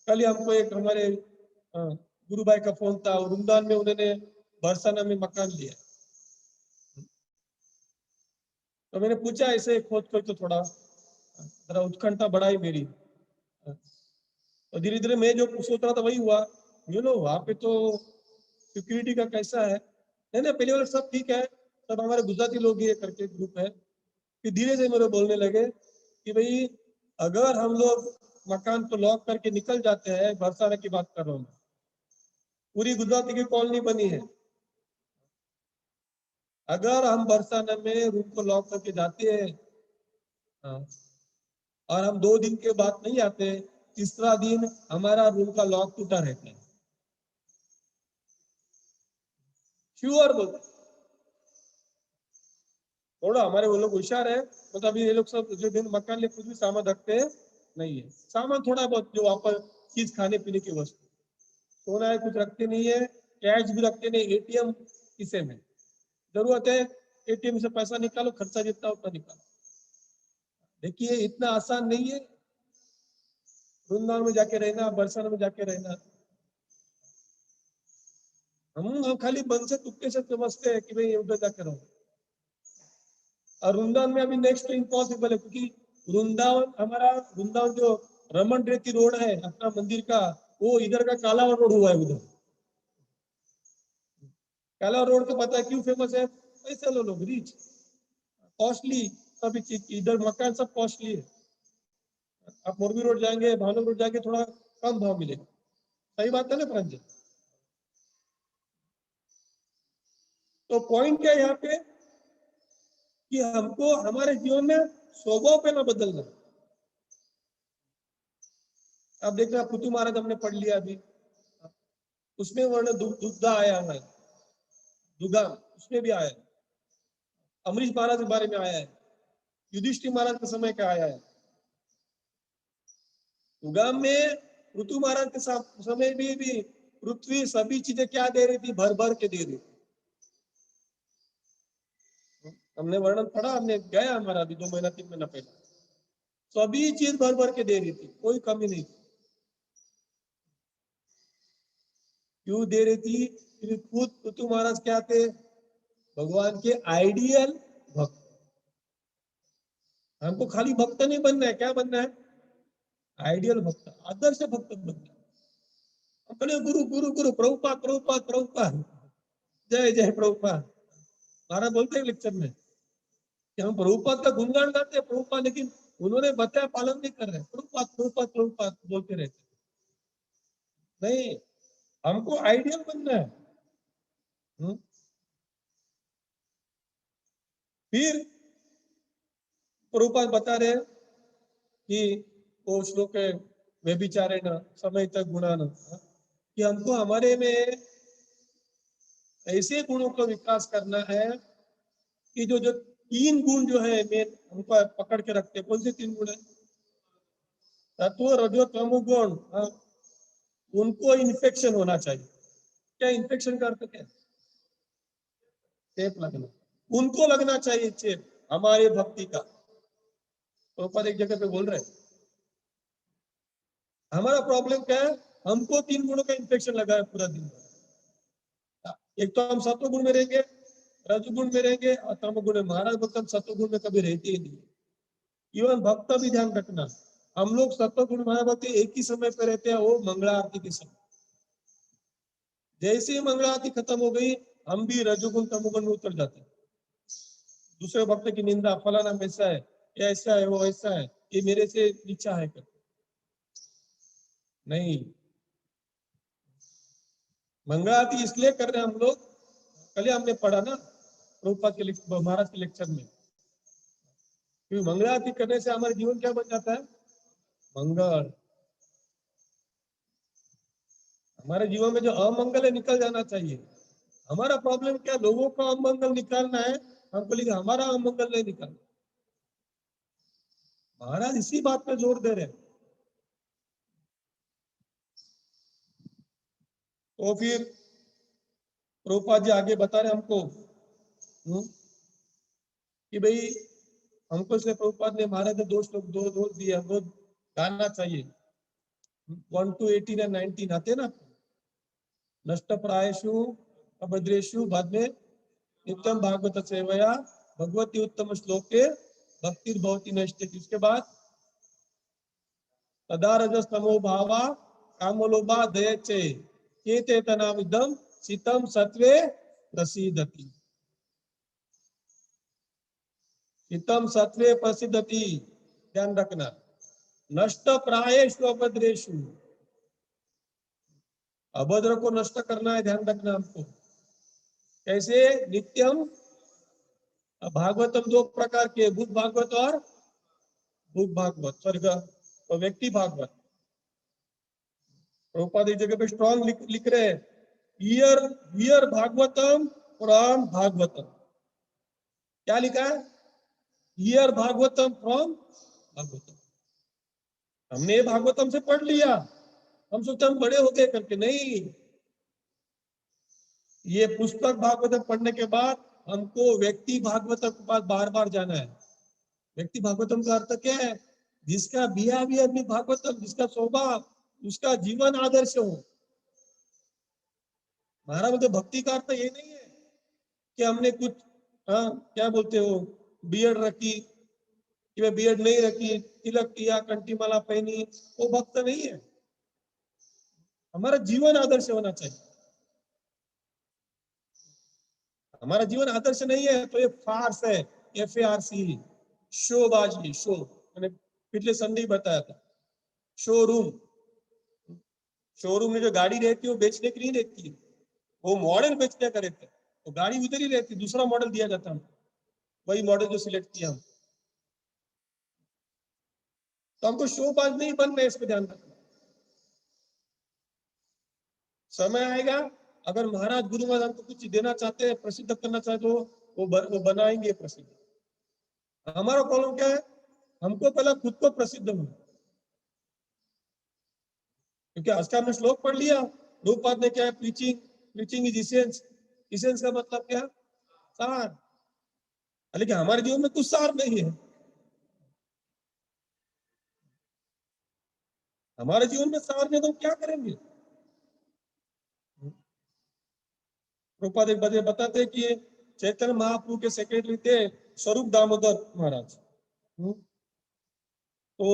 कल ही हमको एक हमारे गुरु भाई का फोन था, वृंदावन में उन्होंने बरसाना में मकान लिया। तो मैंने पूछा ऐसे खोज खोज, तो थोड़ा जरा उत्कंठा बढ़ाई मेरी। तो धीरे धीरे मैं जो सोच रहा था वही हुआ। वहां पे तो सिक्योरिटी का कैसा है? नहीं, पहले वाले सब ठीक है, सब हमारे गुजराती लोग ही करके ग्रुप है। फिर धीरे से मेरे बोलने लगे कि भाई अगर हम लोग मकान को लॉक करके निकल जाते हैं, बरसाना की बात कर रहा हूँ, पूरी गुजराती की कॉलोनी बनी है, अगर हम बरसाना में रूम को लॉक करके जाते हैं और हम 2 दिन के बाद नहीं आते, तीसरा दिन हमारा रूम का लॉक टूटा रहता है। श्योर बोलते। थोड़ा हमारे वो लोग होशियार है, मतलब अभी ये लोग सब जो दिन मकान ले कुछ भी सामान रखते हैं नहीं है, सामान थोड़ा बहुत जो वापस चीज खाने पीने की वस्तु, सोना है कुछ रखते नहीं है, कैश भी रखते नहीं, एटीएम किसे में जरूरत है एटीएम से पैसा निकालो, खर्चा जितना उतना निकालो। देखिए इतना आसान नहीं है वृंदावन में जाके रहना, बरसाना में जाके रहना। हम खाली मन से तुक्के से समझते हैं कि भाई उधर जाके रहो, और वृंदावन में अभी नेक्स्ट इम्पॉसिबल है, क्योंकि वृंदावन जो रमन रेती रोड है अपना मंदिर का, वो इधर का कालावर रोड हुआ है। उधर कालावर रोड को पता है क्यों फेमस है? पैसे लो लोग, रिच, कॉस्टली सभी चीज, इधर मकान सब कॉस्टली है। आप मोरबी रोड जाएंगे, भावनगर रोड जाएंगे, थोड़ा कम भाव मिलेगा। सही बात है ना प्रांजल? तो पॉइंट क्या है यहाँ पे कि हमको हमारे जीवन में स्वभाव पे ना बदलना। अब देखना पुतु महाराज हमने पढ़ लिया अभी, उसमें वर्ण दुग्धा आया है, दुगाम उसमें भी आया है, अमरीश महाराज के बारे में आया है, युधिष्ठिर महाराज के समय का आया है। दुगाम में ऋतु महाराज के समय भी पृथ्वी सभी चीजें क्या दे रही थी? भर भर के दे रही थी। हमने वर्णन पढ़ा, हमने गया हमारा अभी 2 महीना 3 महीना पहले, सभी चीज भर भर के दे रही थी, कोई कमी नहीं थी। क्यों दे रही थी? क्योंकि खुद ऋतु महाराज क्या थे? भगवान के आइडियल भक्त। हमको खाली भक्त नहीं बनना है, क्या बनना है? आइडियल भक्त, आदर्श भक्त बनना है। अपने गुरु गुरु गुरु प्रभुपाद प्रभुपाद प्रभुपाद, जय जय प्रभुपाद। महाराज बोलते हैं लेक्चर में कि हम प्रभुपाद का गुणगान गाते हैं प्रभुपाद, लेकिन उन्होंने बताया पालन नहीं कर रहे, प्रभुपाद प्रभुपाद प्रभुपाद बोलते रहते। नहीं, हमको आइडियल बनना है। फिर प्रभुपाद बता रहे कि वो श्लोक है, वे बिचारे न समय तक गुणा न, कि हमको हमारे में ऐसे गुणों का विकास करना है कि जो जो 3 गुण जो है मेन हमको पकड़ के रखते हैं। कौन से 3 गुण है? तत्व रजो तमो गुण, उनको इन्फेक्शन होना चाहिए। क्या इन्फेक्शन का अर्थ क्या है? चेप लगना, उनको लगना चाहिए चेप हमारे भक्ति का। तो एक जगह पे बोल रहे हैं हमारा प्रॉब्लम क्या है, हमको 3 गुणों का इन्फेक्शन लगा है पूरा दिन भर। एक तो हम सत्व गुण में रहेंगे, रजगुण में रहेंगे और तमगुण में। महाराज भक्त हम सत्व गुण में कभी रहते ही नहीं। इवन भक्त भी ध्यान रखना, हम लोग सत्व गुण महाभक्त एक ही समय पे रहते हैं, वो मंगला आरती के समय। जैसे ही मंगला आरती खत्म हो गई, हम भी रजोगुण तमोगुण में उतर जाते हैं। दूसरे भक्त की निंदा, फलाना ऐसा है, ये ऐसा है, वो ऐसा है, ये मेरे से नीचा है कर। नहीं, मंगला आरती इसलिए कर रहे हैं हम लोग, कल हमने पढ़ा ना प्रभुपाद के महाराज के लेक्चर में, क्योंकि मंगला आरती करने से हमारे जीवन क्या बन जाता है? मंगल। हमारे जीवन में जो अमंगल है निकल जाना चाहिए। हमारा प्रॉब्लम क्या, लोगों का अमंगल निकालना है हमको, लेकिन हमारा अमंगल नहीं निकालना। महाराज इसी बात पे जोर दे रहे हैं। तो फिर प्रभुपाद जी आगे बता रहे हमको कि भाई हमको, इसलिए प्रभुपाद ने महाराज ने दो दोष दिए, हमको गाना चाहिए। 1 to 18 और 19 आते ना, नष्ट प्रायेषु अभद्रेषु, बाद में नित्यम भागवत सेवया भगवती उत्तम श्लोके भक्तिर्भवति नश्यति। उसके बाद तदा रजस्तमो भावा कामलोभा दयचे चेतेतनाविदम शीतम सत्वे प्रसीदति। शीतम सत्वे प्रसिद्धति, ध्यान रखना। नष्ट प्रायेषु अभद्रेषु, अभद्र को नष्ट करना है, ध्यान रखना हमको। कैसे? नित्यम भागवतम 2 प्रकार के, बुद्ध भागवत और बुद्ध भागवत, स्वर्ग और व्यक्ति भागवत। प्रभुपाद एक जगह पे स्ट्रॉन्ग लिख रहे हैं, हियर भागवतम फ्रॉम भागवतम। क्या लिखा है? Here Bhagavatam from Bhagavatam. हमने भागवतम से पढ़ लिया, हम सोचते हम बड़े हो गए करके। नहीं, ये पुस्तक भागवतम पढ़ने के बाद हमको व्यक्ति भागवतम के पास बार बार जाना है। व्यक्ति भागवतम का अर्थ क्या है? जिसका बिहेवियर भी भागवतम, जिसका स्वभाव, उसका जीवन आदर्श हो। महाराज मतलब भक्ति का अर्थ ये नहीं है कि हमने कुछ क्या बोलते हो, बियर्ड रखी कि मैं बियर्ड नहीं रखी, तिलक किया, कंठी माला पहनी, वो भक्त नहीं है। हमारा जीवन आदर्श होना चाहिए। हमारा जीवन आदर्श नहीं है तो ये फार्स है, FARC, शोबाजी, शो। मैंने पिछले संडे बताया था, शोरूम। शोरूम में जो गाड़ी रहती है वो बेचने की नहीं रहती है, वो मॉडल बेचने का रहता है। तो गाड़ी उधर ही रहती है, दूसरा मॉडल दिया जाता है, वही मॉडल जो सिलेक्ट किया हम। तो हमको शोबाज नहीं बनना है, इस पे ध्यान रखना। समय आएगा, अगर महाराज गुरु महाराज हमको कुछ देना चाहते हैं, प्रसिद्ध करना चाहते तो वो बनाएंगे प्रसिद्ध। हमारा प्रॉब्लम क्या है, हमको पहले खुद को प्रसिद्ध होना। क्योंकि आज का हमने श्लोक पढ़ लिया, रूपपाद ने क्या है, प्रीचिंग इज इसेंस। इसेंस का मतलब क्या? सार। लेकिन हमारे जीवन में कुछ सार नहीं है। हमारे जीवन में सार नहीं तो क्या करेंगे? रूपपाद एक बात बताते हैं कि चैतन्य महाप्रभु के सेक्रेटरी थे स्वरूप दामोदर महाराज। तो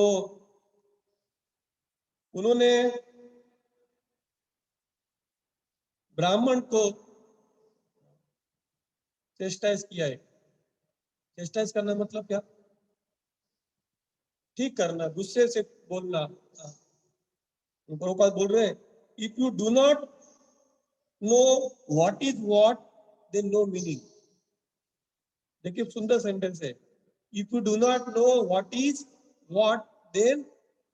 उन्होंने ब्राह्मण को चेस्टाइज किया है। चेस्टाइज करना मतलब क्या? ठीक करना, गुस्से से बोलना। प्रभुपाद बोल रहे, if you do not know what is what then no meaning. देखिए सुंदर सेंटेंस है, if you do not know what is what then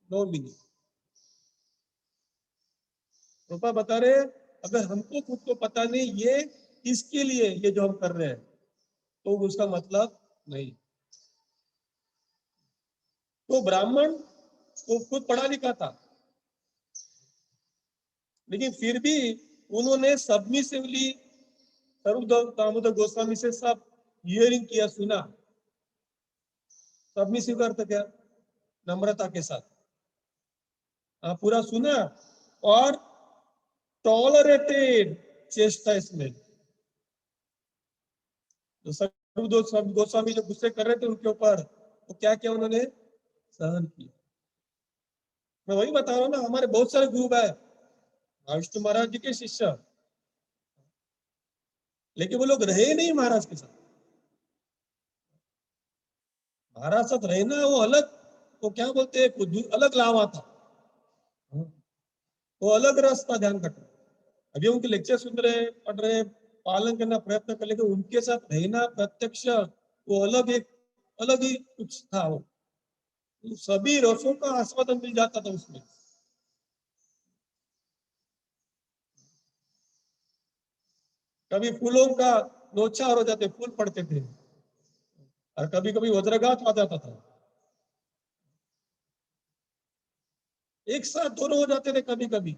no meaning. Prabhupada बता रहे, अगर हमको खुद को पता नहीं ये किसके लिए ये जो हम कर रहे हैं, तो उसका मतलब नहीं। तो ब्राह्मण वो खुद पढ़ा लिखा था, लेकिन फिर भी उन्होंने सबमिसिवली स्वरूप दामोदर गोस्वामी से सब हियरिंग किया, सुना। सबमिसिव का अर्थ क्या? नम्रता के साथ पूरा सुना और टॉलरेटेड चेस्टाइजमेंट। तो स्वरूप गोस्वामी जो गुस्से कर रहे थे उनके ऊपर, तो क्या किया उन्होंने? सहन किया। मैं वही बता रहा हूँ ना, हमारे बहुत सारे गुरु है विष्णु महाराज जी के शिष्य, लेकिन वो लोग रहे नहीं महाराज के साथ। महाराज साथ रहना वो अलग, वो क्या बोलते हैं, अलग लावा था, वो अलग रास्ता ध्यान रखना। अभी उनके लेक्चर सुन रहे, पढ़ रहे, पालन करना प्रयत्न कर, लेकिन उनके साथ रहना प्रत्यक्ष वो अलग, एक अलग ही कुछ था। वो सभी रसों का आस्वादन मिल जाता था उसमें। कभी फूलों का नौछावर हो जाते, फूल पड़ते थे, और कभी कभी वज्रघात आ जाता था। एक साथ दोनों हो जाते थे कभी कभी,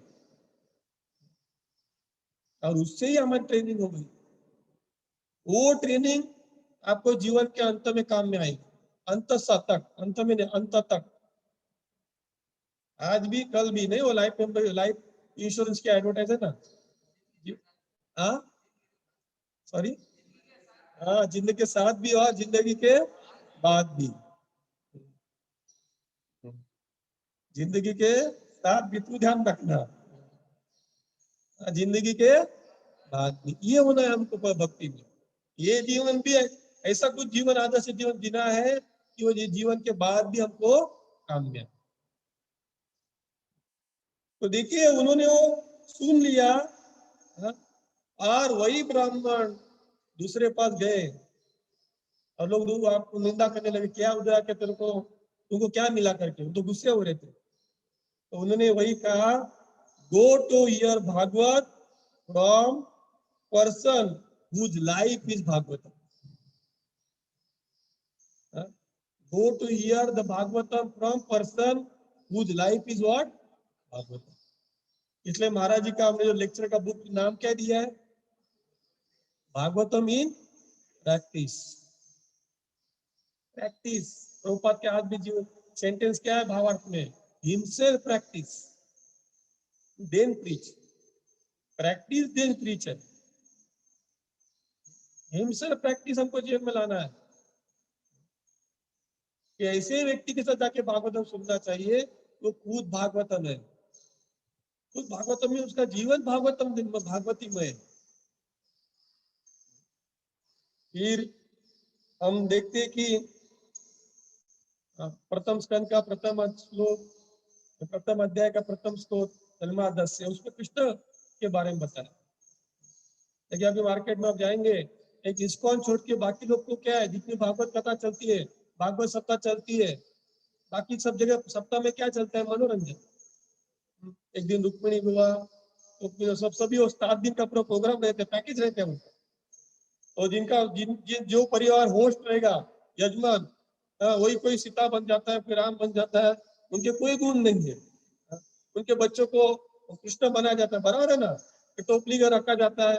और उससे ही हमारी ट्रेनिंग हो गई। वो ट्रेनिंग आपको जीवन के अंत में काम में आएगी, अंत तक, अंत में नहीं, अंत तक। आज भी कल भी नहीं, वो लाइफ इंश्योरेंस की एडवर्टाइज है ना। हाँ सॉरी, हाँ, जिंदगी के साथ भी और जिंदगी के बाद भी। जिंदगी के साथ भी तू ध्यान रखना, जिंदगी के बाद भी ये होना है हमको भक्ति में। ये जीवन भी है, ऐसा कुछ जीवन, आदर्श जीवन जीना है कि वो जीवन के बाद भी हमको काम में। तो देखिए उन्होंने वो सुन लिया, और वही ब्राह्मण दूसरे पास गए और लोग आपको निंदा करने लगे, क्या उधर आके तेरे को, तुमको क्या मिला करके, तो गुस्से हो रहे थे। तो उन्होंने वही कहा, go to hear Bhagavat from person whose life is Bhagavatam. Go to hear the Bhagavatam from person whose life is what? Bhagavatam. इसलिए महाराज जी का हमने जो लेक्चर का बुक नाम क्या दिया है? Bhagavatam in practice. Practice Prabhupada के हाथ भी जीवन सेंटेंस क्या है भावार्थ में? Himself practice then preach, practice then preach है। हिमसेल्फ प्रैक्टिस हमको जीवन में लाना है कि ऐसे व्यक्ति के साथ जाके भागवतम सुनना चाहिए, वो खुद भागवतम है, खुद भागवतम में उसका जीवन भागवतम भागवती में है। फिर हम देखते हैं कि प्रथम स्कंद का प्रथम श्लोक, प्रथम अध्याय का प्रथम श्लोक जन्मादश से, उसमें कृष्ण के बारे में बताया। लेकिन अभी मार्केट में आप जाएंगे, एक इस्कॉन छोड़ के बाकी लोग को क्या है, जितनी भागवत कथा चलती है, भागवत सप्ताह चलती है, बाकी सब जगह सप्ताह में क्या चलता है? मनोरंजन। एक दिन रुक्मिणी विवाह, तो सब सभी 7 दिन का पूरा प्रोग्राम रहते, पैकेज रहते हैं उनका। और जिनका जो परिवार होस्ट रहेगा, यजमान, वही कोई सीता बन जाता है, फिर राम बन जाता है, उनके कोई गुण नहीं है। उनके बच्चों को कृष्ण बनाया जाता है, बराबर है ना, टोपली का रखा जाता है,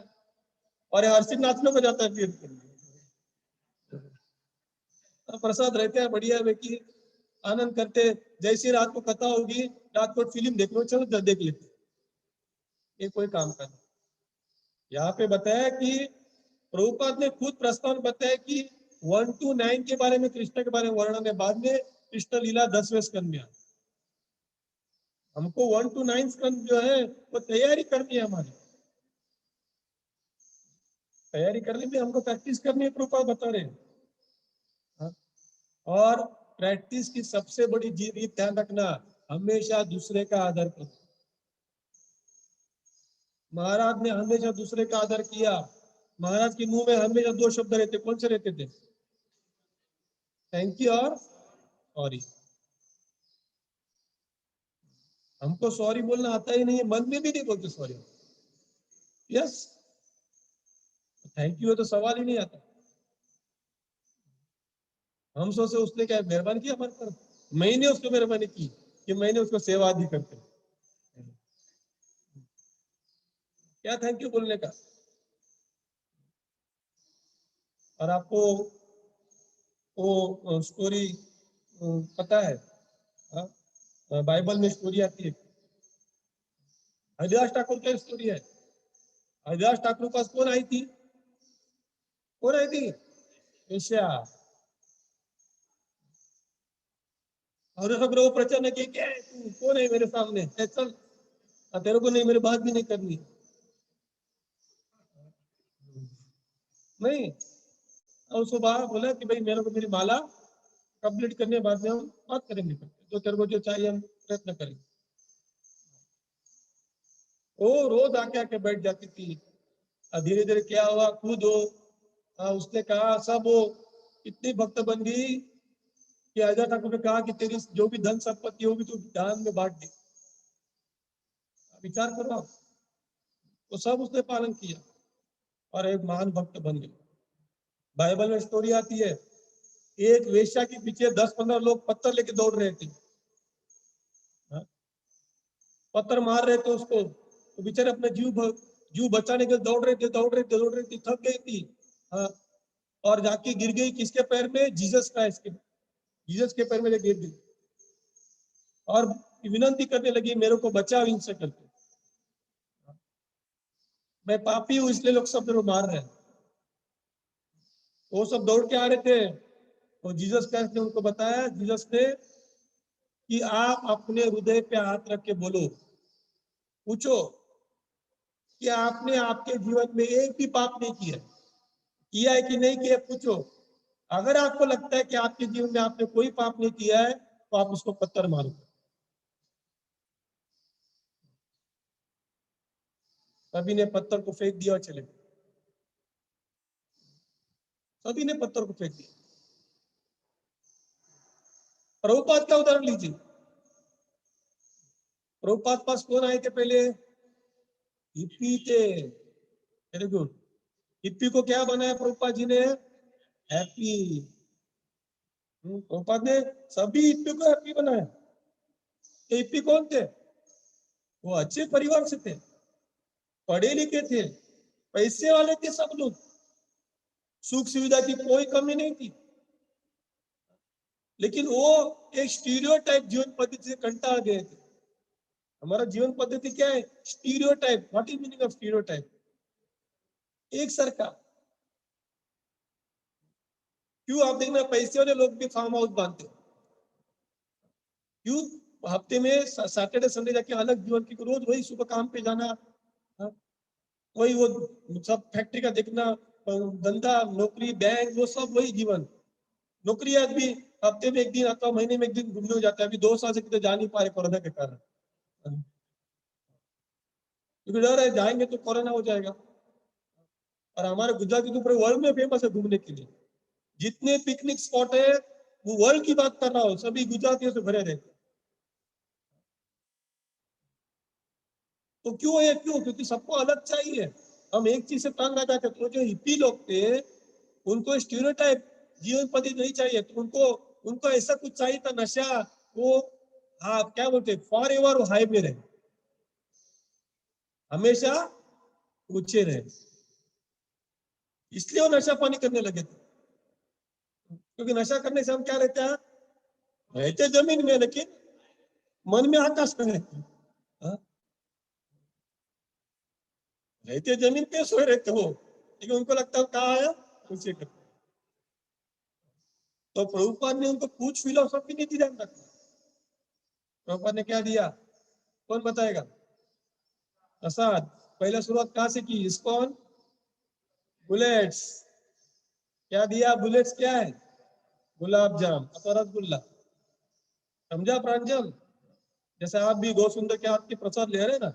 और हर्षित नाचने को जाता है। फिर प्रसाद रहते हैं, बढ़िया व्यक्ति आनंद करते। जैसी रात को कथा होगी, रात को फिल्म देखने चलो देख लेते, ये कोई काम का नहीं। यहाँ पे बताया कि प्रभुपाद ने खुद प्रस्ताव बताया कि 1 to 9 के बारे में, कृष्ण के बारे में वर्णन है, बाद में कृष्ण लीला 10वें स्कंद में। हमको 1 to 9 स्कंद जो है वो तैयारी करनी है, हमारी तैयारी करने में हमको प्रैक्टिस करनी है, प्रभुपाद बता रहे हैं। हाँ? और प्रैक्टिस की सबसे बड़ी चीज ध्यान रखना, हमेशा दूसरे का आदर करो। महाराज ने हमेशा दूसरे का आदर किया। महाराज के मुंह में हमेशा 2 शब्द रहते, कौन से रहते थे? थैंक यू और सॉरी। हमको सॉरी बोलना आता ही नहीं है, मन में भी नहीं बोलते सॉरी। यस, थैंक यू तो सवाल ही नहीं आता। हम सोचे उसने क्या मेहरबानी की हमारे पर, मैंने उसको मेहरबानी की कि मैंने उसको सेवा दी करके। क्या थैंक यू बोलने का? और आपको वो स्टोरी पता है? हाँ? बाइबल में स्टोरी आती है, हरिदास ठाकुर की स्टोरी है। हरिदास ठाकुर के पास कौन आई थी? कौन आई थी? वेश्या। और सब लोग प्रचार किए, क्या है तू, कौन है मेरे सामने, चल, तेरे को नहीं, मेरी बात भी नहीं करनी। नहीं, और उसको बोला कि भाई मेरे को मेरी माला कंप्लीट करने के बाद में हम बात करेंगे, तो तेरे को जो चाहिए हम प्रयत्न करेंगे। वो रोज आके आके बैठ जाती थी। धीरे धीरे क्या हुआ, खुद हो उसने कहा, सब वो इतनी भक्त बन गई कि हरिदास ठाकुर ने कहा कि तेरी जो भी धन संपत्ति होगी तू दान में बांट दे। विचार करो आप, वो सब उसने पालन किया और एक महान भक्त बन गई। बाइबल में स्टोरी आती है, एक वेश्या के पीछे 10-15 लोग पत्थर लेके दौड़ रहे थे। पत्थर मार रहे थे उसको, तो बेचारे अपने जीव बचाने के दौड़ रहे थे, थक गई थी। हाँ, और जाके गिर गई किसके पैर में? जीसस क्राइस्ट के, जीसस के पैर में गिर गई और विनती करने लगी, मेरे को बचाओ इनसे करके, मैं पापी हूं, इसलिए लोग सब मेरे को मार रहे हैं। वो सब दौड़ के आ रहे थे, तो जीसस क्राइस्ट ने उनको बताया, जीसस ने, कि आप अपने हृदय पे हाथ रख के बोलो, पूछो कि आपने आपके जीवन में एक भी पाप नहीं किया है कि नहीं किया, पूछो। अगर आपको लगता है कि आपके जीवन में आपने कोई पाप नहीं किया है, तो आप उसको पत्थर मारो। सभी ने पत्थर को फेंक दिया और चले गए। सभी ने पत्थर को फेंक दिया। प्रभुपाद का उदाहरण लीजिए। प्रभुपाद पास कौन आए थे पहले? हिप्पी थे। Very good. हिप्पी को क्या बनाया प्रभुपाद जी ने? हैप्पी। प्रभुपाद ने सभी हिप्पी को हैप्पी बनाया। हिप्पी कौन थे? वो अच्छे परिवार से थे, पढ़े लिखे थे, पैसे वाले थे सब लोग, सुख सुविधा की कोई कमी नहीं थी। लेकिन वो एक स्टीरियोटाइप जीवन पद्धति से कंटाल गए थे। हमारा जीवन पद्धति क्या है? Stereotype. What is meaning of stereotype? एक सरका। क्यों आप देखना, पैसे वाले लोग भी फार्म हाउस बांधते, क्यों? हफ्ते में सैटरडे संडे जाके अलग जीवन की, रोज वही सुबह काम पे जाना, हाँ? वही वो सब फैक्ट्री का देखना, धंधा, नौकरी, बैंक, वो सब वही जीवन। नौकरी आदमी हफ्ते में एक दिन अथवा महीने में एक दिन घूमने जाता है। अभी 2 साल से कितने जा नहीं पा रहे कोरोना के कारण, क्योंकि डर है जाएंगे तो कोरोना हो जाएगा। और हमारे गुजरात तो पूरे वर्ल्ड में फेमस है घूमने के लिए। जितने पिकनिक स्पॉट है, वो वर्ल्ड की बात कर रहा हूँ, सभी गुजरातियों से भरे रहते। तो क्यों है? क्यों? क्योंकि सबको अलग चाहिए। हम एक चीज से तंग आ जाते। तो जो हिप्पी लोग थे, उनको स्टीरियोटाइप जीवन पद्धति नहीं चाहिए, तो उनको उनको ऐसा कुछ चाहिए था, नशा, वो, हाँ क्या बोलते, फॉर एवर वो हाई में रहे, हमेशा ऊंचे रहे। इसलिए वो नशा पानी करने लगे थे। क्योंकि नशा करने से हम क्या रहते हैं? रहते जमीन में, लेकिन मन में आकाश में रहते हैं। हाँ? रहते जमीन पे, सोए रहते हो, लेकिन उनको लगता है कहाँ आया उसे करते। तो प्रभुपाद ने उनको कुछ फिलोसॉफी नहीं दी ध्यान रखना। प्रभुपाद ने क्या दिया, कौन बताएगा? प्रसाद। पहले शुरुआत कहाँ से की? ISKCON bullets. क्या दिया? बुलेट्स क्या है? गुलाब जाम अथवा रसगुल्ला। समझा प्रांजल? जैसे आप भी गौ सुंदर के हाथ की प्रसाद ले रहे ना,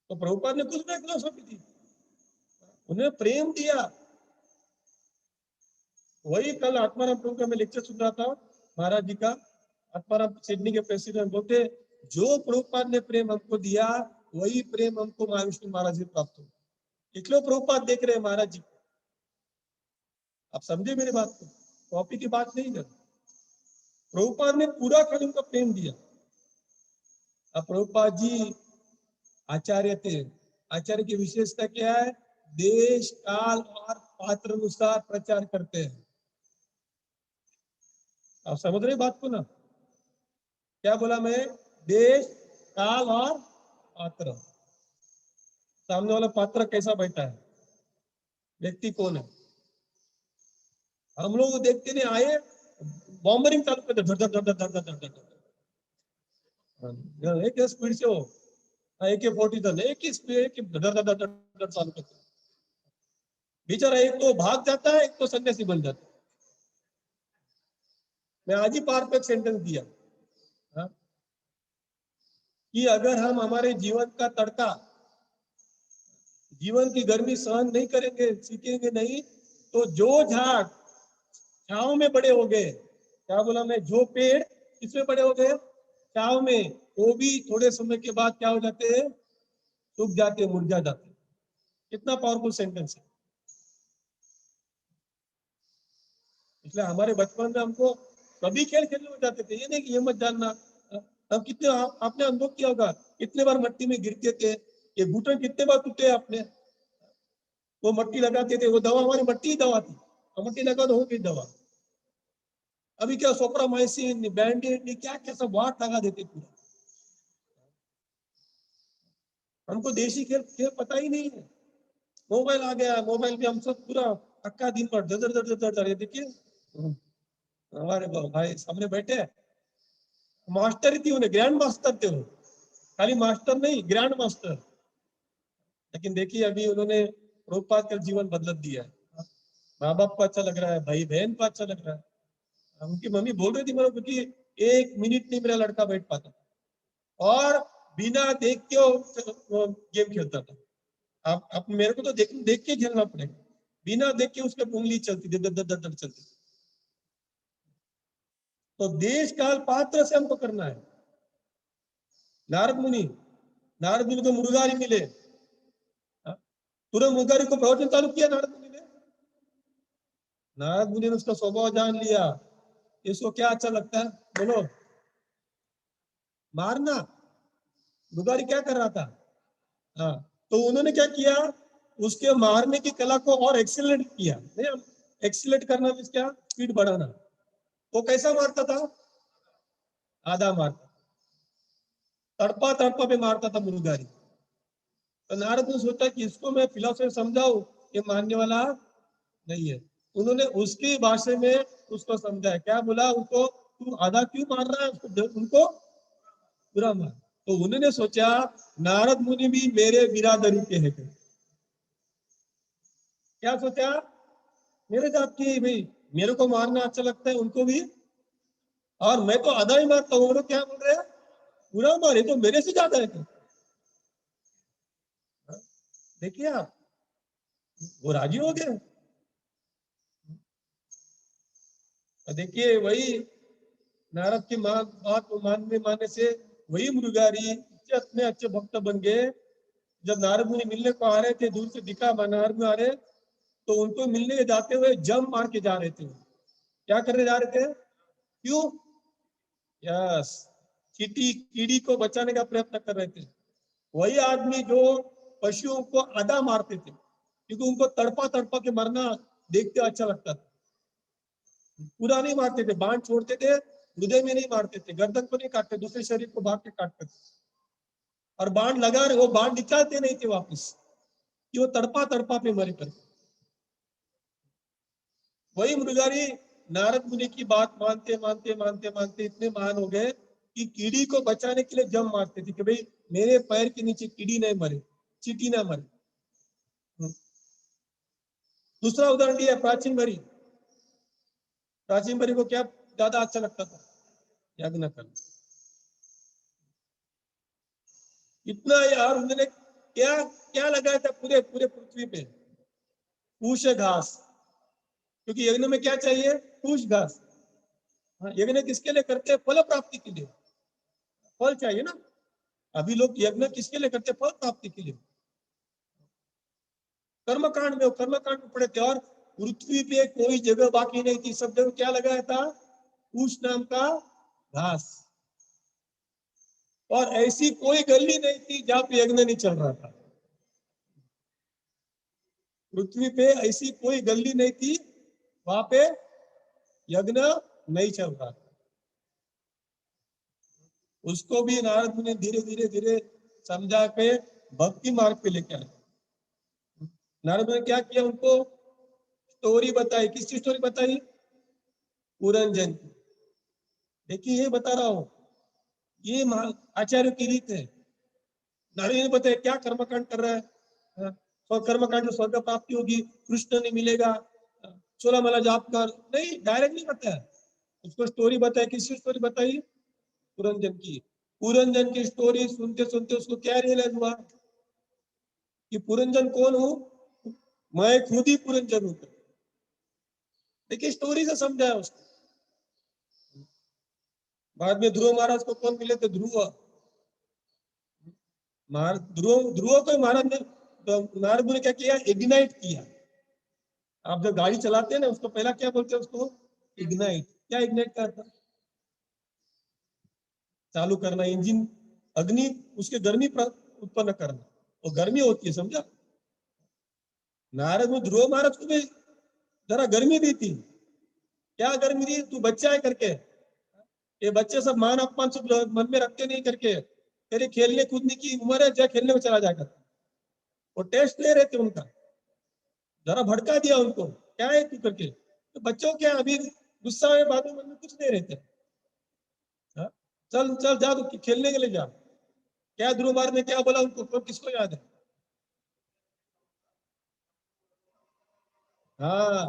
तो प्रभुपाद ने कुछ नहीं फिलोसॉफी दी, उन्हें प्रेम दिया। वही कल आत्माराम प्रभु का मैं लेक्चर सुन रहा था महाराज जी का। आत्माराम सिडनी के प्रेसिडेंट बोलते, जो प्रभुपाद ने प्रेम हमको दिया वही प्रेम हमको महाविष्णु महाराज से प्राप्त हो। इसलिए प्रभुपाद देख रहे हैं महाराज जी। आप समझे मेरी बात को? कॉपी की बात नहीं कर। प्रभुपाद ने पूरा कल उनका प्रेम दिया। अब प्रभुपाद जी आचार्य थे। आचार्य की विशेषता क्या है? देश काल और पात्र अनुसार प्रचार करते हैं। आप समझ रहे बात को ना? क्या बोला मैं? देश काल और पात्र। सामने वाला पात्र कैसा बैठा है, व्यक्ति कौन है? हम लोग देखते नहीं आए बॉम्बरिंग चालू करते, धड़ धड़ धड़ धड़ धड़ धड़ धड़, एक स्पीड से हो, AK-47 एक ही स्पीड, एक धड़ धड़ धड़ धड़ चालू करते। बेचारा एक तो भाग जाता है, एक तो सन्यासी बन जाता है। मैं आज ही पार पे एक सेंटेंस दिया, हाँ? कि अगर हम हमारे जीवन का तड़का, जीवन की गर्मी सहन नहीं करेंगे, सीखेंगे नहीं, तो जो झाड़ छाव में बड़े हो गए, क्या बोला मैं? जो पेड़ किसमें बड़े हो गए? छाव में, वो भी थोड़े समय के बाद क्या हो जाते हैं? सूख जाते, मुरझा जाते। कितना पावरफुल सेंटेंस है। इसलिए हमारे बचपन में हमको सभी खेल खेलने हो जाते थे, ये नहीं कि ये मत जानना। हम कितने आपने अनुभव किया होगा, कितने बार मट्टी में गिरते थे, ये घुटन कितने बार टूटे आपने। वो मट्टी लगाते थे, वो दवा हमारी मट्टी ही दवा थी, मट्टी लगा तो हो गई दवा। अभी क्या सोप्रामाइसिन, बैंडेड, क्या क्या सब वाट लगा देते पूरा। हमको देशी खेल खेल पता ही नहीं है। मोबाइल आ गया, मोबाइल में हम सब पूरा अक्का दिन पर दर दर दर दर दर। देखिए हमारे भाई सामने बैठे मास्टर ही थी, उन्हें ग्रैंड मास्टर थे वो, खाली मास्टर नहीं ग्रैंड मास्टर। लेकिन देखिए अभी उन्होंने प्रभुपाद का जीवन बदल दिया है। माँ बाप को अच्छा लग रहा है, भाई बहन को अच्छा लग रहा है। उनकी मम्मी बोल रही थी मेरे को कि 1 मिनट नहीं मेरा लड़का बैठ पाता, और बिना देख के वो गेम खेलता था। आप मेरे को तो देख के खेलना पड़ेगा, बिना देख के उसके उंगली चलती थी, दर दर दर चलती। तो देश काल पात्र से हमको करना है। नारद मुनि को मुरारी मिले, तुरंत मुरारी को प्रवचन चालू किया नारद मुनि ने। नारद मुनि ने उसका स्वभाव जान लिया, इसको क्या अच्छा लगता है बोलो? मारना। मुरारी क्या कर रहा था? हाँ, तो उन्होंने क्या किया, उसके मारने की कला को और एक्सीलरेट किया। नहीं, एक्सीलरेट करना मींस क्या? स्पीड बढ़ाना। वो कैसा मारता था? आधा मारता, तड़पा तड़पा पे मारता था मुरारी। तो नारद ने सोचा कि इसको मैं फिलोसफी समझाऊं, ये मानने वाला नहीं है। उन्होंने उसकी भाषा में उसको समझाया। क्या बोला उसको? तू आधा क्यों मार रहा है उसको, उनको पूरा मार। तो उन्होंने सोचा नारद मुनि भी मेरे बिरादरी के हैं। क्या सोचा? मेरे जात के भाई, मेरे को मारना अच्छा लगता है, उनको भी, और मैं तो आधा ही मारता हूँ। क्या बोल रहे हैं? पूरा मारे तो मेरे से ज्यादा है। देखिए आप, वो राजी हो गए। देखिए वही नारद की बात को मानने से वही मुरारी इतने अच्छे भक्त बन गए। जब नारद मुनि मिलने को आ रहे थे, दूर से दिखा नारद में आ रहे, तो उनको मिलने जाते हुए जम मार के जा रहे थे। क्या करने जा रहे थे? क्यों? यस, चीटी कीड़ी को बचाने का प्रयत्न कर रहे थे। वही आदमी जो पशुओं को आधा मारते थे, क्योंकि उनको तड़पा तड़पा के मरना देखते अच्छा लगता था। पूरा नहीं मारते थे, बांध छोड़ते थे, हृदय में नहीं मारते थे, गर्दन को नहीं काटते, दूसरे शरीर को भाग के काटते थे। और बाण लगा रहे, वो बाण निकालते नहीं थे वापस, कि वो तड़पा तड़पा पे मरे कर। वही मृगारी नारद मुनि की बात मानते मानते मानते मानते इतने महान हो गए कि कीड़ी को बचाने के लिए जम मारते थे कि भाई मेरे पैर के नीचे कीड़ी नहीं मरे, चींटी ना मरे। दूसरा उदाहरण दिया प्राचीन बरी। प्राचीन बरी को क्या ज्यादा अच्छा लगता था? यज्ञ करना। इतना यार उन्होंने क्या क्या लगाया था पूरे पूरे पृथ्वी पे? पूष घास, क्योंकि यज्ञ में क्या चाहिए? पूष घास। यज्ञ किसके लिए करते हैं? फल प्राप्ति के लिए, फल चाहिए ना। अभी लोग यज्ञ किसके लिए करते हैं? फल प्राप्ति के लिए। कर्मकांड में पड़े थे और पृथ्वी पे कोई जगह बाकी नहीं थी, सब जगह क्या लगाया था? पूष नाम का घास। और ऐसी कोई गली नहीं थी जहां पे यज्ञ नहीं चल रहा था। पृथ्वी पे ऐसी कोई गली नहीं थी वहां पे यज्ञ नहीं चल रहा था। उसको भी नारद मुनि धीरे धीरे धीरे समझा के भक्ति मार्ग पे लेके आए। नारद मुनि क्या किया? उनको स्टोरी बताई। किसकी स्टोरी बताई? पुरंजन की। देखिए ये बता रहा हूं, ये आचार्य की रीत है। नारद ने बताया क्या कर्मकांड कर रहा है, कर्मकांड में स्वर्ग प्राप्ति होगी, कृष्ण नहीं मिलेगा, 16 माला जाप कर। नहीं, डायरेक्ट नहीं बताया, उसको स्टोरी बताई। किसकी स्टोरी बताई? पुरंजन की। पुरंजन की स्टोरी सुनते सुनते उसको क्या रियलाइज हुआ कि पुरंजन कौन हूं? मैं खुद ही पुरंजन हूं। देखिए स्टोरी से समझाया उसको। बाद में ध्रुव महाराज को कौन मिले थे? ध्रुव को महाराज ने, नारद ने क्या किया? इग्नाइट किया। आप जब गाड़ी चलाते हैं ना, उसको पहला क्या बोलते हैं? उसको इग्नाइट। क्या इग्नाइट करता? चालू करना इंजन, अग्नि, उसके गर्मी उत्पन्न करना, वो गर्मी होती है, समझा? नारद में ध्रुव महाराज को भी जरा गर्मी दी थी। क्या गर्मी दी? तू बच्चा है करके, ये बच्चे सब मान अपमान सब मन में रखते नहीं करके, तेरे खेलने कूदने की उम्र है, जा खेलने में चला जाकर। वो टेस्ट ले रहे थे उनका, जरा भड़का दिया उनको, क्या है तू करके। तो बच्चों क्या अभी गुस्सा में बाद में मन में कुछ नहीं रहते। चल चल जा, तो खेलने के लिए जा। क्या ध्रुव महाराज ने क्या बोला उनको? किसको याद है? हाँ,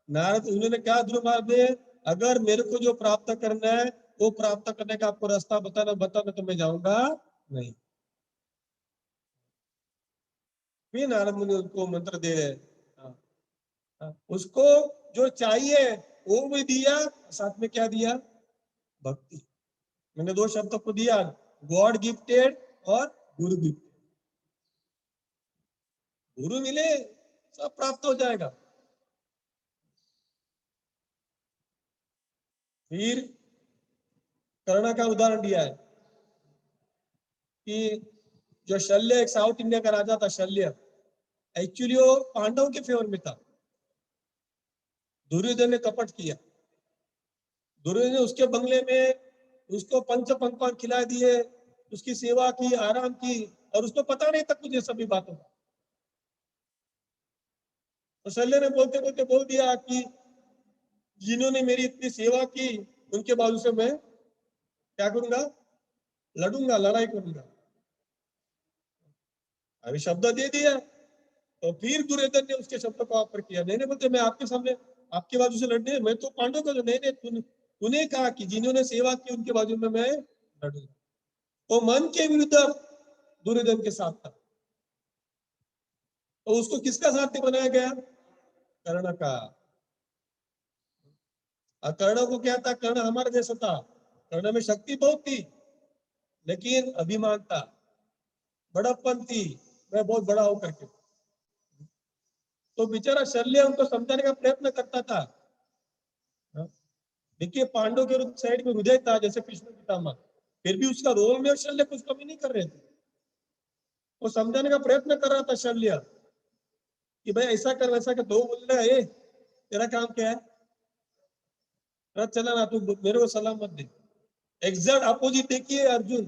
नारद उन्होंने क्या ध्रुव महाराज ने, अगर मेरे को जो प्राप्त करना है वो प्राप्त करने का आपको रास्ता बताना तो मैं जाऊंगा नहीं। फिर नारद मुनि उनको मंत्र दे रहे। हाँ, हाँ, उसको जो चाहिए वो भी दिया, साथ में क्या दिया? भक्ति। मैंने दो शब्द को दिया, गॉड गिफ्टेड और गुरु गिफ्टेड। गुरु मिले सब प्राप्त हो जाएगा। फिर कर्ण का उदाहरण दिया है कि जो शल्य, एक साउथ इंडिया का राजा था शल्य, एक्चुअली वो पांडवों के फेवर में था। दुर्योधन ने कपट किया। दुर्योधन ने उसके बंगले में उसको पंच पकवान खिला दिए, उसकी सेवा की, आराम की, और उसको पता नहीं था कुछ ये सभी बातों का। तो शल्य ने बोलते बोलते बोल दिया कि जिन्होंने मेरी इतनी सेवा की उनके बाजू से मैं क्या करूंगा? लड़ूंगा, लड़ाई करूंगा। अभी शब्द दे दिया, तो फिर दुर्योधन ने उसके शब्द को वापर किया। नहीं नहीं बोलते, मैं आपके सामने आपके बाजू से लड़ने, मैं तो पांडव का। नहीं नहीं, तूने कहा कि जिन्होंने सेवा की उनके बाजू में मैं लड़ूंगा। वो मन के विरुद्ध दुर्योधन के साथ था, तो उसको किसका साथी बनाया गया? कर्ण का। और कर्ण को क्या था? कर्ण हमारे जैसा था। कर्ण में शक्ति बहुत थी, लेकिन अभिमान था, बड़प्पन थी, मैं बहुत बड़ा हूं करके। तो बेचारा शल्य उनको समझाने का प्रयत्न करता था। देखिए पांडव के साइड में हृदय था जैसे कृष्ण पितामह, फिर भी उसका रोल में शल्य कुछ कमी नहीं कर रहे थे। वो समझाने का प्रयत्न कर रहा था शल्य कि भाई ऐसा कर वैसा कर। दो बोल रहा है, तेरा काम क्या है? रथ चला ना, तू मेरे को सलाम मत दे। एग्जैक्ट अपोजिट देखिए अर्जुन।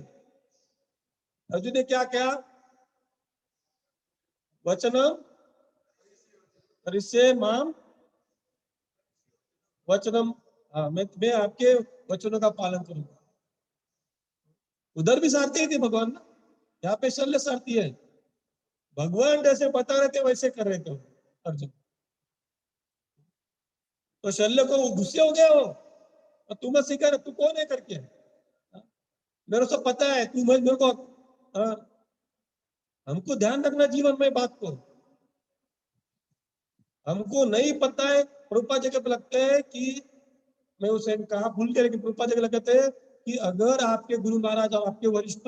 अर्जुन ने क्या क्या वचनम ऋषे माम वचनम, हाँ मैं आपके वचनों का पालन करूंगा। उधर भी सारथी थे भगवान ना, यहाँ पे शल्य सारथी है। भगवान जैसे बता रहे थे वैसे कर रहे थे अर्जुन। तो शल्य को गुस्से हो गया हो, और तू मत सिखा, तू कौन है करके, मेरे को सब पता है, तू मेरे को, हाँ, हमको ध्यान रखना जीवन में बात को। हमको नहीं पता है, प्रभुपाद जी को लगता है कि, मैं उसे कहा भूल गया, लेकिन प्रभुपाद जी लगते हैं कि अगर आपके गुरु महाराज और आपके वरिष्ठ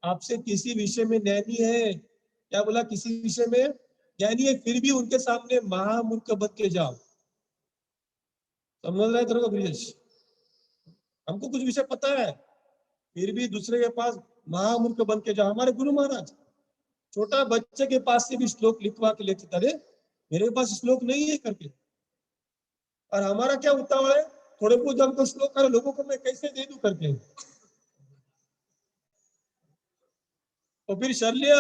आपसे किसी विषय में ज्ञानी है, क्या बोला, किसी विषय में ज्ञानी है, फिर भी उनके सामने महामूर्ख बन के जाओ। समझ रहे तेरे को ब्रिजेश? हमको कुछ विषय पता है, फिर भी दूसरे के पास महामूर्ख बन के जाओ। हमारे गुरु महाराज छोटा बच्चे के पास से भी श्लोक लिखवा के लेते, अरे मेरे पास श्लोक नहीं है करके। और हमारा क्या उतावळ है, थोड़े बहुत हमको श्लोक करे, लोगों को मैं कैसे दे दूं करके। तो फिर शल्य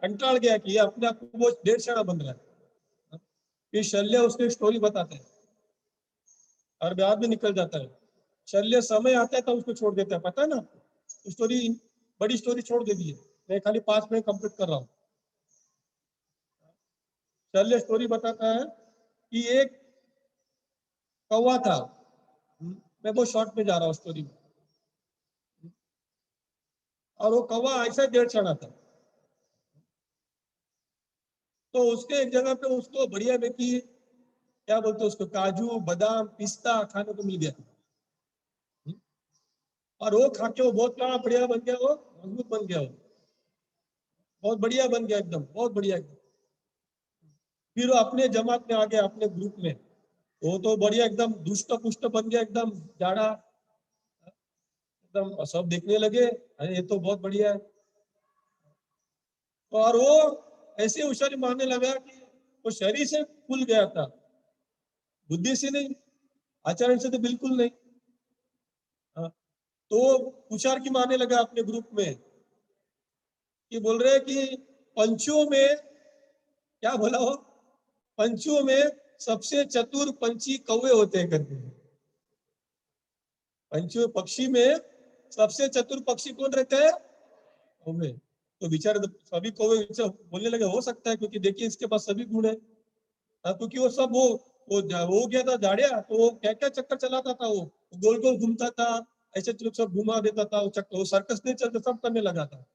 कंटाल गया कि ये अपने आप को वो डेढ़ शाणा बन रहा है। फिर शल्य उसको स्टोरी बताते हैं और बाद में निकल जाता है। शल्य समय आता है तो उसको छोड़ देता है, पता है ना, स्टोरी बड़ी स्टोरी छोड़ दे दी है, मैं खाली 5 मिनट कंप्लीट कर रहा हूँ। शल्य स्टोरी बताता है कि एक कौवा था, मैं बहुत शॉर्ट में जा रहा हूँ स्टोरी में, और वो कौवा ऐसा 1.5 शाणा था। तो उसके एक जगह पे उसको बढ़िया में की, क्या बोलते उसको, काजू बादाम पिस्ता खाने को मिल गया, और वो खा के वो बहुत बड़ा बढ़िया बन गया, वो मजबूत बन गया, वो बहुत बढ़िया बन गया, एकदम बहुत बढ़िया एकदम। फिर वो अपने जमात में आ गया, अपने ग्रुप में, वो तो बढ़िया एकदम दुष्ट पुष्ट बन गया, एकदम जाड़ा, एकदम सब देखने लगे, अरे ये तो बहुत बढ़िया है। और वो ऐसे होशियारी मारने लगा कि वो शरीर से फूल गया था, बुद्धि से नहीं, आचरण से तो बिल्कुल नहीं। हाँ, तो होशियार की मारने लगा अपने ग्रुप में, कि बोल रहे कि पंछियों में, क्या बोला हो, पंछियों में सबसे चतुर पंछी कौवे होते हैं करके। पंछियों पक्षी में सबसे चतुर पक्षी कौन रहता है, कौवे। तो बेचारे सभी कौवे बोलने लगे हो सकता है, क्योंकि देखिए इसके पास सभी गुण है। क्योंकि वो सब वो हो गया था जाड़िया, तो वो क्या क्या चक्कर चलाता था, वो गोल गोल घूमता था, ऐसे सब घुमा देता था, वो चक्कर, वो सर्कस नहीं चलते, सब करने लगा था।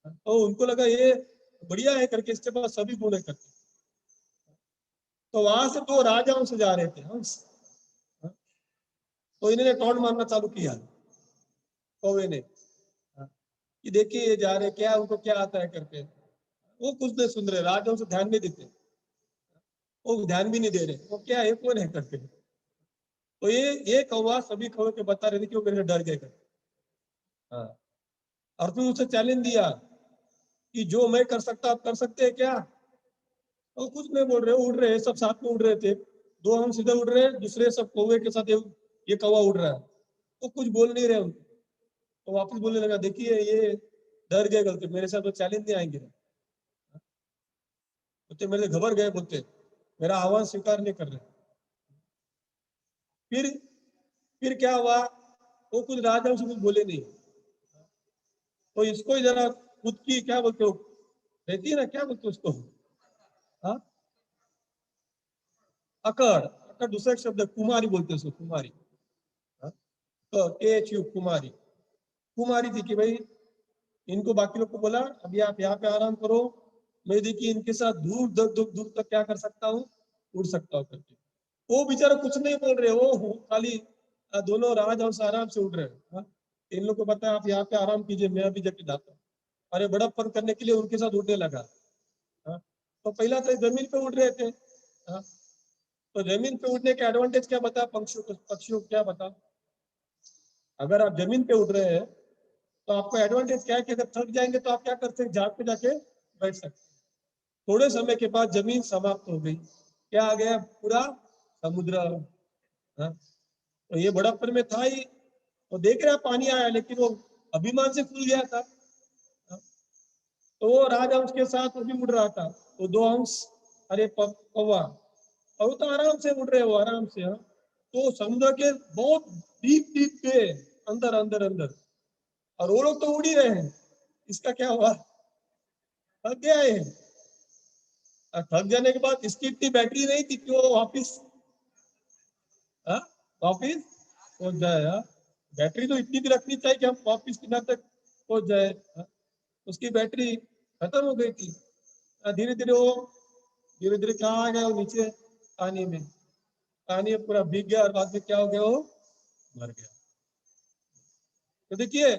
तो उनको लगा ये बढ़िया है करके, इसके पास सभी गुण है करके। तो वहां से 2 राजाओं से जा रहे थे हंस, तो इन्होंने टॉन्ट मारना चालू किया कौवे ने, कि देखिए ये जा रहे, क्या उनको क्या आता है करके। वो कुछ नहीं सुन रहे, राजाओं से ध्यान नहीं देते, वो ध्यान भी नहीं दे रहे, वो क्या है कौन है करके। तो ये कौवा सभी कौवे के बता रहे थे कि वो मेरे से डर गए करके। हाँ, और फिर उसे चैलेंज दिया कि जो मैं कर सकता आप कर सकते हैं क्या। तो कुछ नहीं बोल रहे, उड़ रहे, सब साथ में उड़ रहे थे, 2 हम सीधे उड़ रहे, दूसरे सब कौवे के साथ ये कौवा उड़ रहा है, तो कुछ बोल नहीं रहे उनको। तो वापस बोलने लगा, देखिए ये डर गए गलती, मेरे साथ तो चैलेंज नहीं आएंगे, बोलते मेरे घबर गए, बोलते मेरा आह्वान स्वीकार नहीं कर रहे। फिर फिर क्या हुआ, वो कुछ राजाओं से कुछ बोले नहीं, तो इसको ही जरा खुद की, क्या बोलते हो, रहती है ना, क्या बोलते उसको, हाँ, अकड़, अकड़ दूसरा एक शब्द है, कुमारी बोलते हैं उसको, कुमारी। हाँ? तो THU कुमारी, कुमारी थी कि भाई इनको बाकी लोग को बोला अभी आप यहाँ पे आराम करो, मैं देखिए इनके साथ दूर दूर दूर दूर तक क्या कर सकता हूँ, उड़ सकता हूँ करके। वो बेचारा कुछ नहीं बोल रहे, वो खाली दोनों राजाओं से आराम से उड़ रहे हैं। हाँ? इन लोग को पता है आप यहाँ पे आराम कीजिए, मैं अभी जाके जाता हूँ। अरे बड़प्पन करने के लिए उनके साथ उड़ने लगा। हाँ? तो पहला तो जमीन पे उड़ रहे थे। हाँ? तो जमीन पे उड़ने के एडवांटेज क्या बता, पक्षियों क्या बता, अगर आप जमीन पे उड़ रहे हैं तो आपको एडवांटेज क्या है कि अगर थक जाएंगे तो आप क्या करते हैं, झाड़ पे जाके बैठ सकते हैं। थोड़े समय के बाद जमीन समाप्त हो गई, क्या आ गया, पूरा समुद्र। हाँ? तो ये बड़प्पन में था ही, तो देख रहा पानी आया, लेकिन वो अभिमान से फूल गया था। तो वो राजहंस के साथ वो भी उड़ रहा था, वो दो हंस, अरे कौवा, और तो आराम से उड़ रहे हो, आराम से। हाँ, तो समुद्र के बहुत डीप डीप पे, अंदर अंदर अंदर, और वो लोग तो उड़ ही रहे हैं। इसका क्या हुआ, थक गया है। और थक जाने के बाद इसकी इतनी बैटरी नहीं थी कि वो वापिस, हाँ, वापिस पहुंच जाए। हाँ, बैटरी तो इतनी भी रखनी चाहिए कि हम वापिस किनारे तक पहुंच जाए। हाँ, उसकी बैटरी खत्म हो गई थी। धीरे धीरे वो, धीरे धीरे कहाँ आ गया वो, नीचे पानी में, पानी में पूरा भीग गया, और बाद में क्या हो गया, वो मर गया। तो देखिए,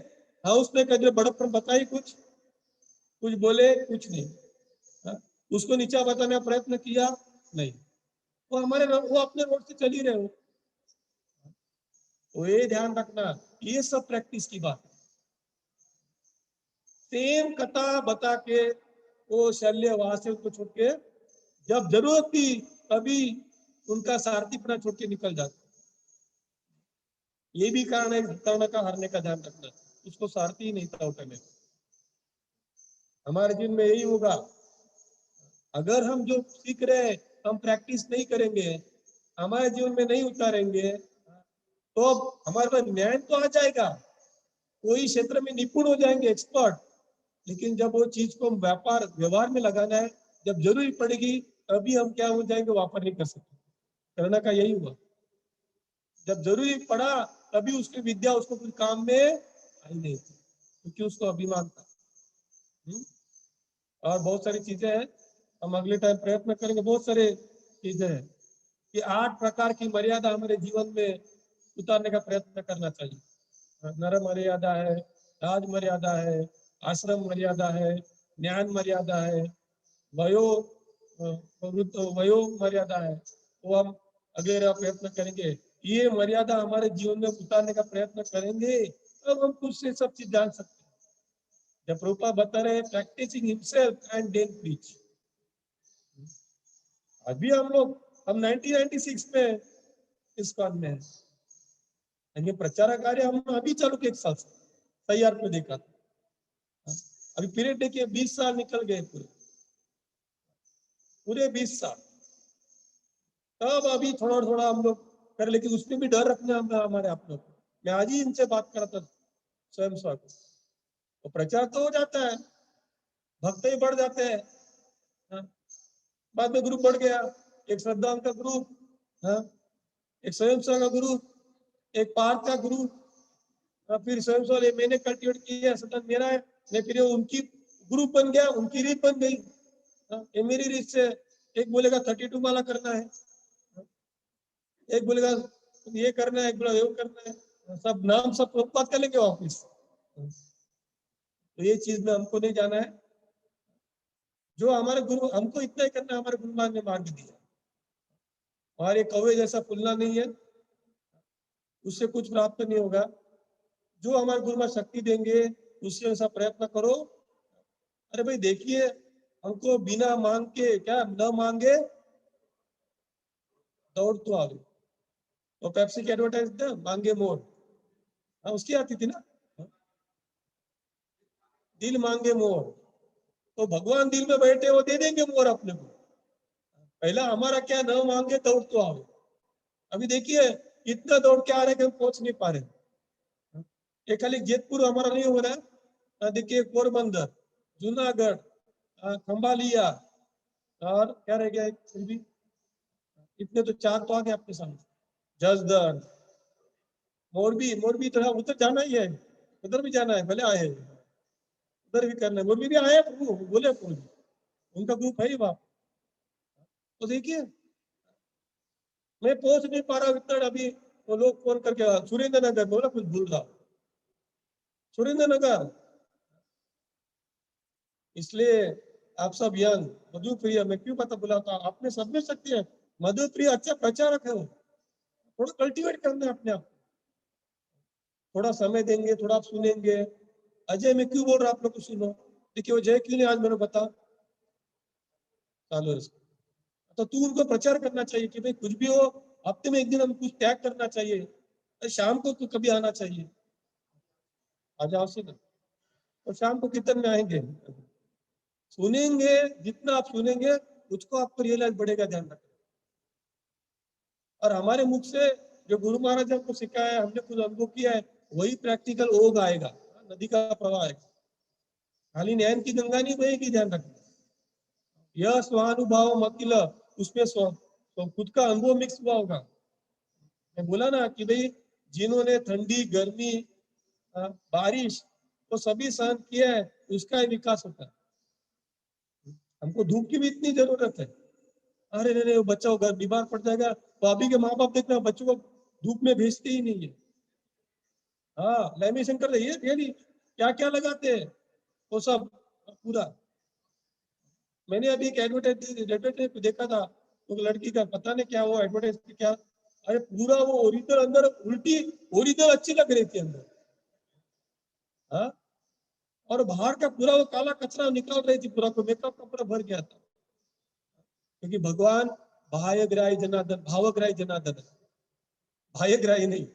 हाँ, उसने कभी बड़प्पन बताई, कुछ कुछ बोले, कुछ नहीं। हाँ, उसको नीचा बताने का प्रयत्न किया, नहीं, वो अपने रोड से चल ही रहे हो। तो ये ध्यान रखना, ये सब प्रैक्टिस की बात है। सेम कथा बता के वो शल्य वहां से उनको छोड़ के, जब जरूरत थी तभी उनका सारथीपना छोड़ के निकल जाता। ये भी कारण है कर्ण का हारने का, ध्यान रखना, उसको सारथी ही नहीं था उठने। हमारे जीवन में यही होगा, अगर हम जो सीख रहे हैं हम प्रैक्टिस नहीं करेंगे, हमारे जीवन में नहीं उतारेंगे, तो हमारे पास ज्ञान तो आ जाएगा, कोई क्षेत्र में निपुण हो जाएंगे, एक्सपर्ट, लेकिन जब वो चीज को व्यापार व्यवहार में लगाना है, जब जरूरी पड़ेगी, तभी हम क्या हो जाएंगे, वापर नहीं कर सकते। करना का यही हुआ, जब जरूरी पड़ा तभी उसकी विद्या उसको कुछ काम में आई नहीं थी, क्योंकि उसको अभिमान था। और बहुत सारी चीजें हैं, हम अगले टाइम प्रयत्न करेंगे। बहुत सारे चीजें हैं कि 8 प्रकार की मर्यादा हमारे जीवन में उतारने का प्रयत्न करना चाहिए। नर मर्यादा है, राज मर्यादा है, आश्रम मर्यादा है, ज्ञान मर्यादा है, वयो वयो मर्यादा है। वो हम अगले प्रयत्न करेंगे, ये मर्यादा हमारे जीवन में उतारने का प्रयत्न करेंगे, तब हम खुद से सब चीज जान सकते हैं। जब प्रभुपाद बता रहे practicing himself and then preach. अभी हम 1996 में इस काल में है, ये प्रचार कार्य हम अभी चालू के 1 साल से तैयार में देखा था। अभी पीरियड देखिए, 20 साल निकल गए, पूरे 20 साल। तब अभी थोड़ा थोड़ा हम लोग कर, लेकिन उसमें भी डर रखना हमारे आप लोग। मैं आज ही इनसे बात कर रहा था स्वयं स्वागत, तो प्रचार तो हो जाता है, भक्त ही बढ़ जाते हैं। हाँ, बाद में ग्रुप बढ़ गया, एक श्रद्धांत का ग्रुप, हाँ, एक स्वयं सेवा का ग्रुप, एक पार्थ का ग्रुप, फिर स्वयं सेवा मैंने कल्टिवेट किया, सतत मेरा है, फिर ये उनकी ग्रुप बन गया, उनकी रीत बन गई। ये मेरी रीत से, एक बोलेगा 32 माला करना है, एक बोलेगा ये करना है, एक बोलेगा ये करना है, सब नाम सब प्रभुपाद कर लेंगे वापिस। तो ये चीज में हमको नहीं जाना है। जो हमारे गुरु, हमको इतना ही करना है, हमारे गुरुमान ने मार्ग दिया, और ये कौवे जैसा फूलना नहीं है, उससे कुछ प्राप्त नहीं होगा। जो हमारे गुरुमान शक्ति देंगे उससे ऐसा प्रयत्न करो। अरे भाई देखिए, हमको बिना मांग के, क्या न मांगे दौड़ तो आ गई, तो पेप्सी की एडवर्टाइज था, मांगे मोर, हाँ, उसकी आती थी ना, दिल मांगे मोर। तो भगवान दिल में बैठे, वो दे देंगे मोर अपने को। पहला हमारा क्या, न मांगे दौड़ तो आओ। अभी देखिए इतना दौड़ के आ रहे कि हम पहुंच नहीं पा रहे। ये खाली जेतपुर हमारा नहीं हो रहा है, देखिए पोरबंदर, जूनागढ़, खंबालिया, और क्या रह गया फिर भी, इतने तो 4 तो आ गए आपके सामने। जसदन, मोरबी, मोरबी तो उधर जाना ही है, उधर भी जाना है, भले आए उधर भी करना है। मोरबी भी आए बोले, उनका ग्रुप है ही वहां। तो देखिए मैं पहुंच नहीं पा रहा इतना। अभी वो लोग फोन करके, सुरेंद्र नगर बोला, कुछ भूल रहा, सुरेंद्र नगर। इसलिए आप सब यंग मधु प्रिय, मैं क्यों पता बुलाता, आप में सब में शक्ति है। मधु प्रिय अच्छा प्रचारक है, वो थोड़ा कल्टीवेट करना है अपने आप, थोड़ा समय देंगे, थोड़ा आप सुनेंगे। अजय मैं क्यों बोल रहा आप लोग को सुनो, देखिए वो जय क्यों नहीं आज, मैंने बता चालू है। तो तू उनको प्रचार करना चाहिए कि भाई कुछ भी हो, हफ्ते में 1 दिन हम कुछ त्याग करना चाहिए। तो शाम को तो कभी आना चाहिए, आ जाओ सीधा। और शाम को कीर्तन में आएंगे, सुनेंगे, जितना आप सुनेंगे उसको आपको रियलाइज बढ़ेगा, ध्यान रखना। और हमारे मुख से जो गुरु महाराज ने हमको सिखाया है, हमने खुद अनुभव किया है, वही प्रैक्टिकल ओघ आएगा, नदी का प्रवाह आएगा। खाली नैन की गंगा नहीं बहेगी, ध्यान रखना। यह स्वानुभव अकिल, उसमें तो खुद का अनुभव मिक्स हुआ होगा। मैं बोला ना कि भाई जिन्होंने ठंडी, गर्मी, बारिश तो सभी सहन किया है, उसका ही विकास होता है। हमको धूप की भी इतनी जरूरत है। अरे नहीं वो बच्चा घर बीमार पड़ जाएगा, तो अभी के माँ बाप देखना बच्चों को धूप में भेजते ही नहीं है। हाँ, लैमिनेशन कर रही है, रियली क्या क्या लगाते हैं वो सब पूरा। मैंने अभी एक एडवर्टाइज देखा था, तो लड़की का पता नहीं क्या वो एडवर्टाइज क्या, अरे पूरा वो ओरिजिनल अंदर उल्टी, ओरिजिनल अच्छी लग रही थी अंदर, हाँ, और बाहर का पूरा वो काला कचरा निकाल रही थी, पूरा को मेकअप का पूरा भर गया था। क्योंकि भगवान बाह्यग्राही जनार्दन, भावग्राही जनार्दन है, बाह्यग्राही नहीं।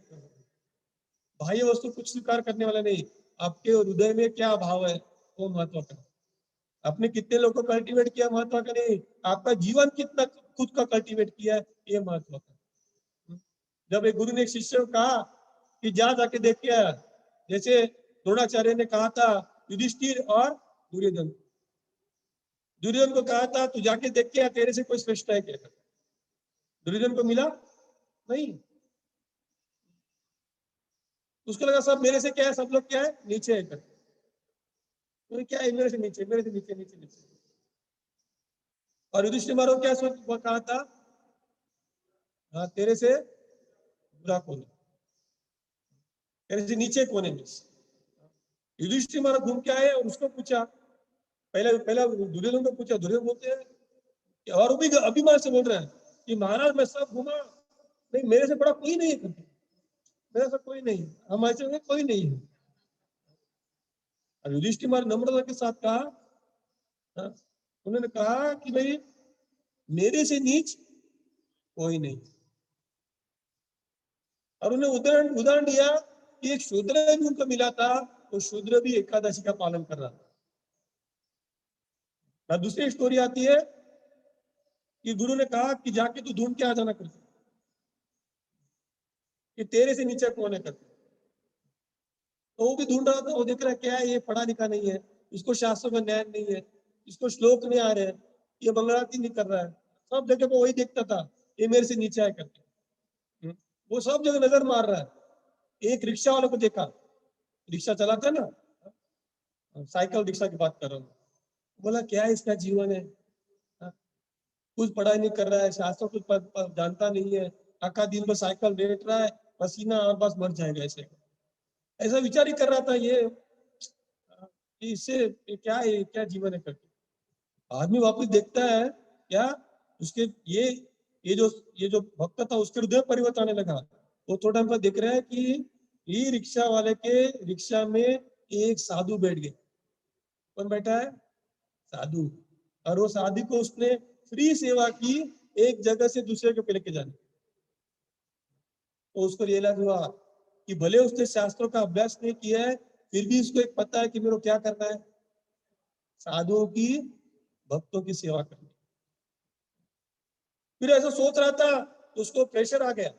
बाह्य वस्तु कुछ स्वीकार करने वाला नहीं, आपके हृदय में क्या भाव है वो महत्व का। आपने कितने लोगों को कल्टीवेट किया महत्व का नहीं, आपका जीवन कितना खुद का कल्टीवेट किया है ये महत्व का। जब एक गुरु ने एक शिष्य को कहा कि जा जाके देख के आया, जैसे द्रोणाचार्य ने कहा था युधिष्ठिर और दुर्योधन, दुर्योधन को कहा था तू जाके देख के आ, तेरे से कोई श्रेष्ठ है क्या। दुर्योधन को मिला नहीं, उसको लगा सब मेरे से क्या है, सब लोग क्या है नीचे है, तो क्या है मेरे से नीचे, मेरे से नीचे नीचे नीचे। और युधिष्ठिर महाराज क्या सोच कहा था, हाँ तेरे से बुरा कौन है, तेरे से नीचे कौन है। युधिष्ठिर महाराज घूम के आए और उसको पूछा, पहले पहला दुर्योधन को पूछा, दुर्योधन बोलते हैं और भी अभिमान से बोल रहे हैं कि महाराज मैं सब घूमा, नहीं मेरे से बड़ा कोई नहीं है, मेरे से कोई नहीं, हमारे से कोई नहीं है। और युधिष्ठिर महाराज नम्रता के साथ कहा, हाँ, उन्होंने कहा कि भाई मेरे से नीच कोई नहीं। और उन्हें उदाहरण उदाहरण दिया कि एक शूद्र भी उनको मिला था, तो शूद्र भी एकादशी का पालन कर रहा था। और दूसरी स्टोरी आती है कि गुरु ने कहा कि जाके तू ढूंढ के आ जाना करके कि तेरे से नीचे कौन है करके। तो वो भी ढूंढ रहा था, वो देख रहा है क्या है ये पढ़ा लिखा नहीं है, इसको शास्त्रों में ज्ञान नहीं है, इसको श्लोक नहीं आ रहे, ये मंगलारती नहीं कर रहा है, सब जगह पे वही देखता था ये मेरे से नीचे है करके। वो सब जगह नजर मार रहा है। एक रिक्शा वाले को देखा, रिक्शा चलाता है ना, साइकिल रिक्शा की बात कर रहा हूँ, बोला क्या है इसका जीवन है, कुछ पढ़ाई नहीं कर रहा है, शास्त्र कुछ जानता नहीं है, आका दिन भर साइकिल लेट रहा है, पसीना और बस मर जाएगा ऐसे। ऐसा विचार ही कर रहा था ये कि इससे क्या है, क्या जीवन है करके। आदमी वापस देखता है क्या, उसके ये जो भक्त था उसके हृदय परिवर्तन आने लगा। वो थोड़ा टाइम पर देख रहा है कि ये रिक्शा वाले के रिक्शा में एक साधु बैठ गए। कौन बैठा है, साधु। और वो साधु को उसने फ्री सेवा की, एक जगह से दूसरे जगह पे लेके जाने। तो उसको रियलाइज हुआ कि भले उसने शास्त्रों का अभ्यास नहीं किया है, फिर भी उसको एक पता है कि मेरे को क्या करना है, साधुओं की, भक्तों की सेवा करनी। फिर ऐसा सोच रहा था तो उसको प्रेशर आ गया,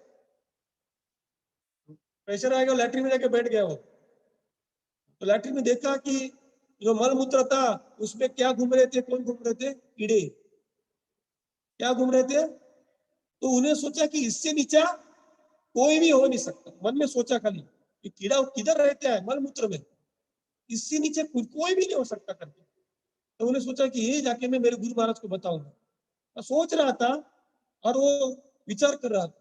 लैट्रिन में जाके बैठ गया वो। तो लैट्रिन में देखा कि जो मल मूत्र था उसमें क्या घूम रहे थे, कौन घूम रहे थे, कीड़े क्या घूम रहे थे। तो उन्हें सोचा कि इससे नीचा कोई भी हो नहीं सकता, मन में सोचा खाली कि कीड़ा किधर रहता है, मल मूत्र में, इससे नीचे कोई भी नहीं हो सकता करके। तो उन्हें सोचा कि ये जाके मैं मेरे गुरु महाराज को बताऊंगा। तो सोच रहा था और वो विचार कर रहा था,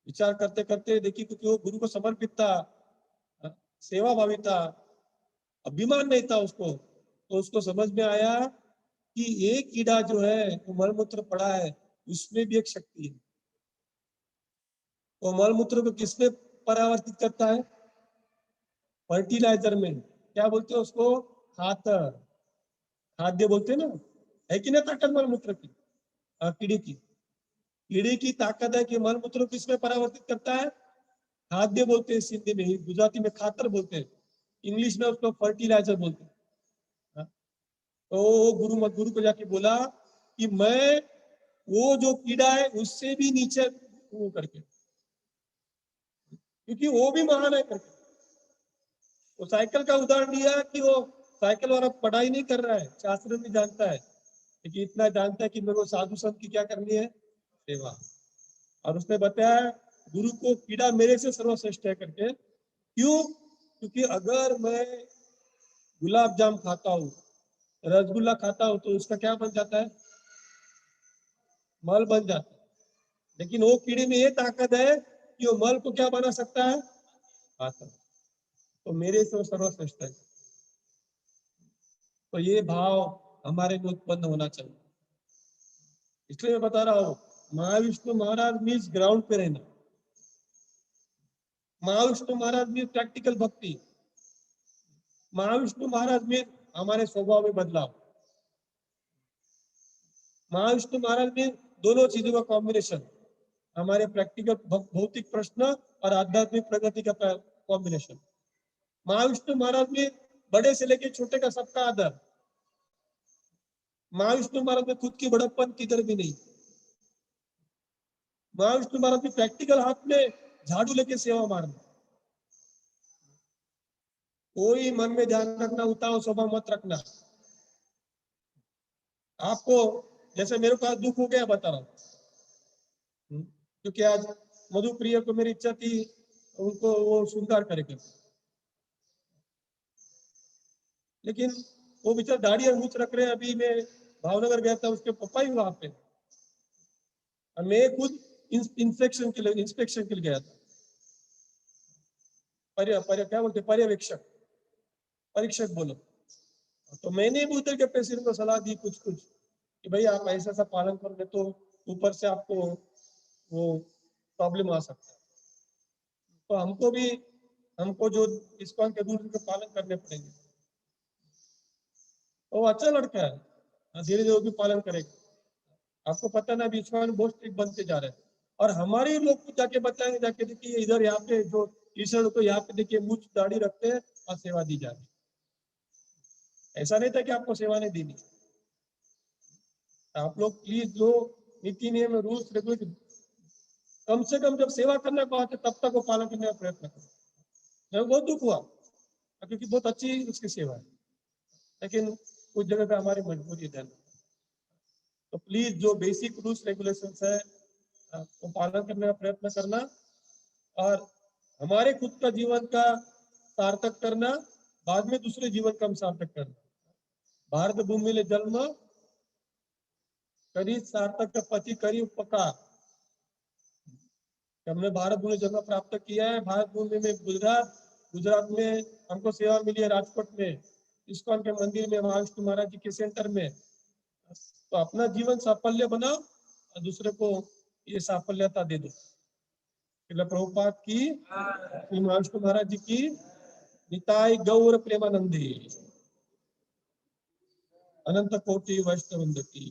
विचार करते करते देखिए क्योंकि वो गुरु को समर्पित था, सेवा भावी था, अभिमान नहीं था उसको, तो उसको समझ में आया कि ये कीड़ा जो है वो मलमूत्र पड़ा है, उसमें भी एक शक्ति है। तो मलमूत्र को किसमें परावर्तित करता है, फर्टिलाइजर में, क्या बोलते हैं उसको, खातर, खाद्य बोलते हैं ना, है कि नहीं ताकत मलमूत्र की, कीड़े की। कीड़े की ताकत है कि मल मूत्र को किसमें परावर्तित करता है? खाद्य बोलते हैं सिंधी में, गुजराती में खातर बोलते हैं, इंग्लिश में उसको फर्टिलाइजर बोलते हैं। हाँ, तो गुरु को जाके बोला कि मैं वो जो कीड़ा है उससे भी नीचे वो करके, क्योंकि वो भी महान है करके। वो साइकिल का उदाहरण दिया कि वो साइकिल वाला पढ़ाई नहीं कर रहा है, शास्त्र में जानता है, लेकिन इतना जानता है कि मेरे को साधु संत की क्या करनी है, सेवा। और उसने बताया गुरु को कीड़ा मेरे से सर्वश्रेष्ठ है करके। क्यों? क्योंकि अगर मैं गुलाब जाम खाता हूँ, रसगुल्ला खाता हूँ, तो उसका क्या बन जाता है? मल बन जाता है। लेकिन वो कीड़े में ये ताकत है कि वो मल को क्या बना सकता है? खाता। तो मेरे से वो सर्वश्रेष्ठ है। तो ये भाव हमारे में उत्पन्न होना चाहिए। इसलिए मैं बता रहा हूँ, महाविष्णु महाराज मीन्स ग्राउंड पे रहना। महाविष्णु महाराज मीन्स प्रैक्टिकल भक्ति। महाविष्णु महाराज मीन्स हमारे स्वभाव में बदलाव। महाविष्णु महाराज मीन्स दोनों चीजों का कॉम्बिनेशन, हमारे प्रैक्टिकल भौतिक प्रश्न और आध्यात्मिक प्रगति का कॉम्बिनेशन। महाविष्णु महाराज में बड़े से लेके छोटे का सबका आदर। महाविष्णु महाराज में खुद की बड़प्पन किधर भी नहीं। महाविष्णु महाराज में प्रैक्टिकल हाथ में झाड़ू लेके सेवा मारना। कोई मन में ध्यान रखना, उतावल स्वभाव मत रखना। आपको जैसे मेरे पास दुख हो गया बता रहा हूँ, क्योंकि आज मधुप्रिय को मेरी इच्छा थी उनको वो श्रृंगार करेगा, लेकिन वो बेचारा दाढ़ी और मूछ रख रहे हैं। अभी मैं भावनगर गया था, उसके पप्पा ही वहां पे, और मैं खुद इंस्पेक्शन के लिए गया था। क्या बोलते, पर्यवेक्षक, परीक्षक बोलो। तो मैंने भी उधर के पेशेंट को सलाह दी कुछ कि भाई आप ऐसा सा पालन करोगे तो ऊपर से आपको वो प्रॉब्लम आ सकता है। तो हमको जो इस्कॉन के रूल का पालन करने पड़ेंगे। वो अच्छा लड़का है, धीरे धीरे वो भी पालन करेगा। आपको पता ना, अभी इस्कॉन बहुत स्ट्रिक्ट बनते जा रहे हैं, और हमारे लोग को जाके बताएंगे, जाके देखिए इधर यहाँ पे जो ईश्वर को यहाँ पे देखिए मूछ दाढ़ी रखते हैं और सेवा दी जा रही। ऐसा नहीं था कि आपको सेवा नहीं देनी। आप लोग प्लीज जो नीति नियम रूल्स रेगुलेशन, कम से कम जब सेवा करने को आते तब तक वो पालन करने का प्रयत्न करो। जब बहुत दुख हुआ, क्योंकि बहुत अच्छी उसकी सेवा है, लेकिन कुछ जगह पे हमारी मजबूरी है। तो प्लीज जो बेसिक रूल्स रेगुलेशन है वो पालन करने का प्रयत्न करना, और हमारे खुद का जीवन का सार्थक करना, बाद में दूसरे जीवन का हम सार्थक करना। भारत भूमि ले जन्म करी सार्थक पति करी उपकार। हमने भारत भूमि जन्म प्राप्त किया है, भारत भूमि में गुजरात में हमको सेवा मिली है, राजकोट में इस्कॉन के मंदिर में, महाविष्णु महाराज जी के सेंटर में। तो अपना जीवन साफल्य बनाओ और दूसरे को ये साफल्यता दे दो। प्रभुपाद की, महाविष्णु महाराज जी की, निताई गौर प्रेमानंदी, अनंत कोटि वैष्णवृंद की।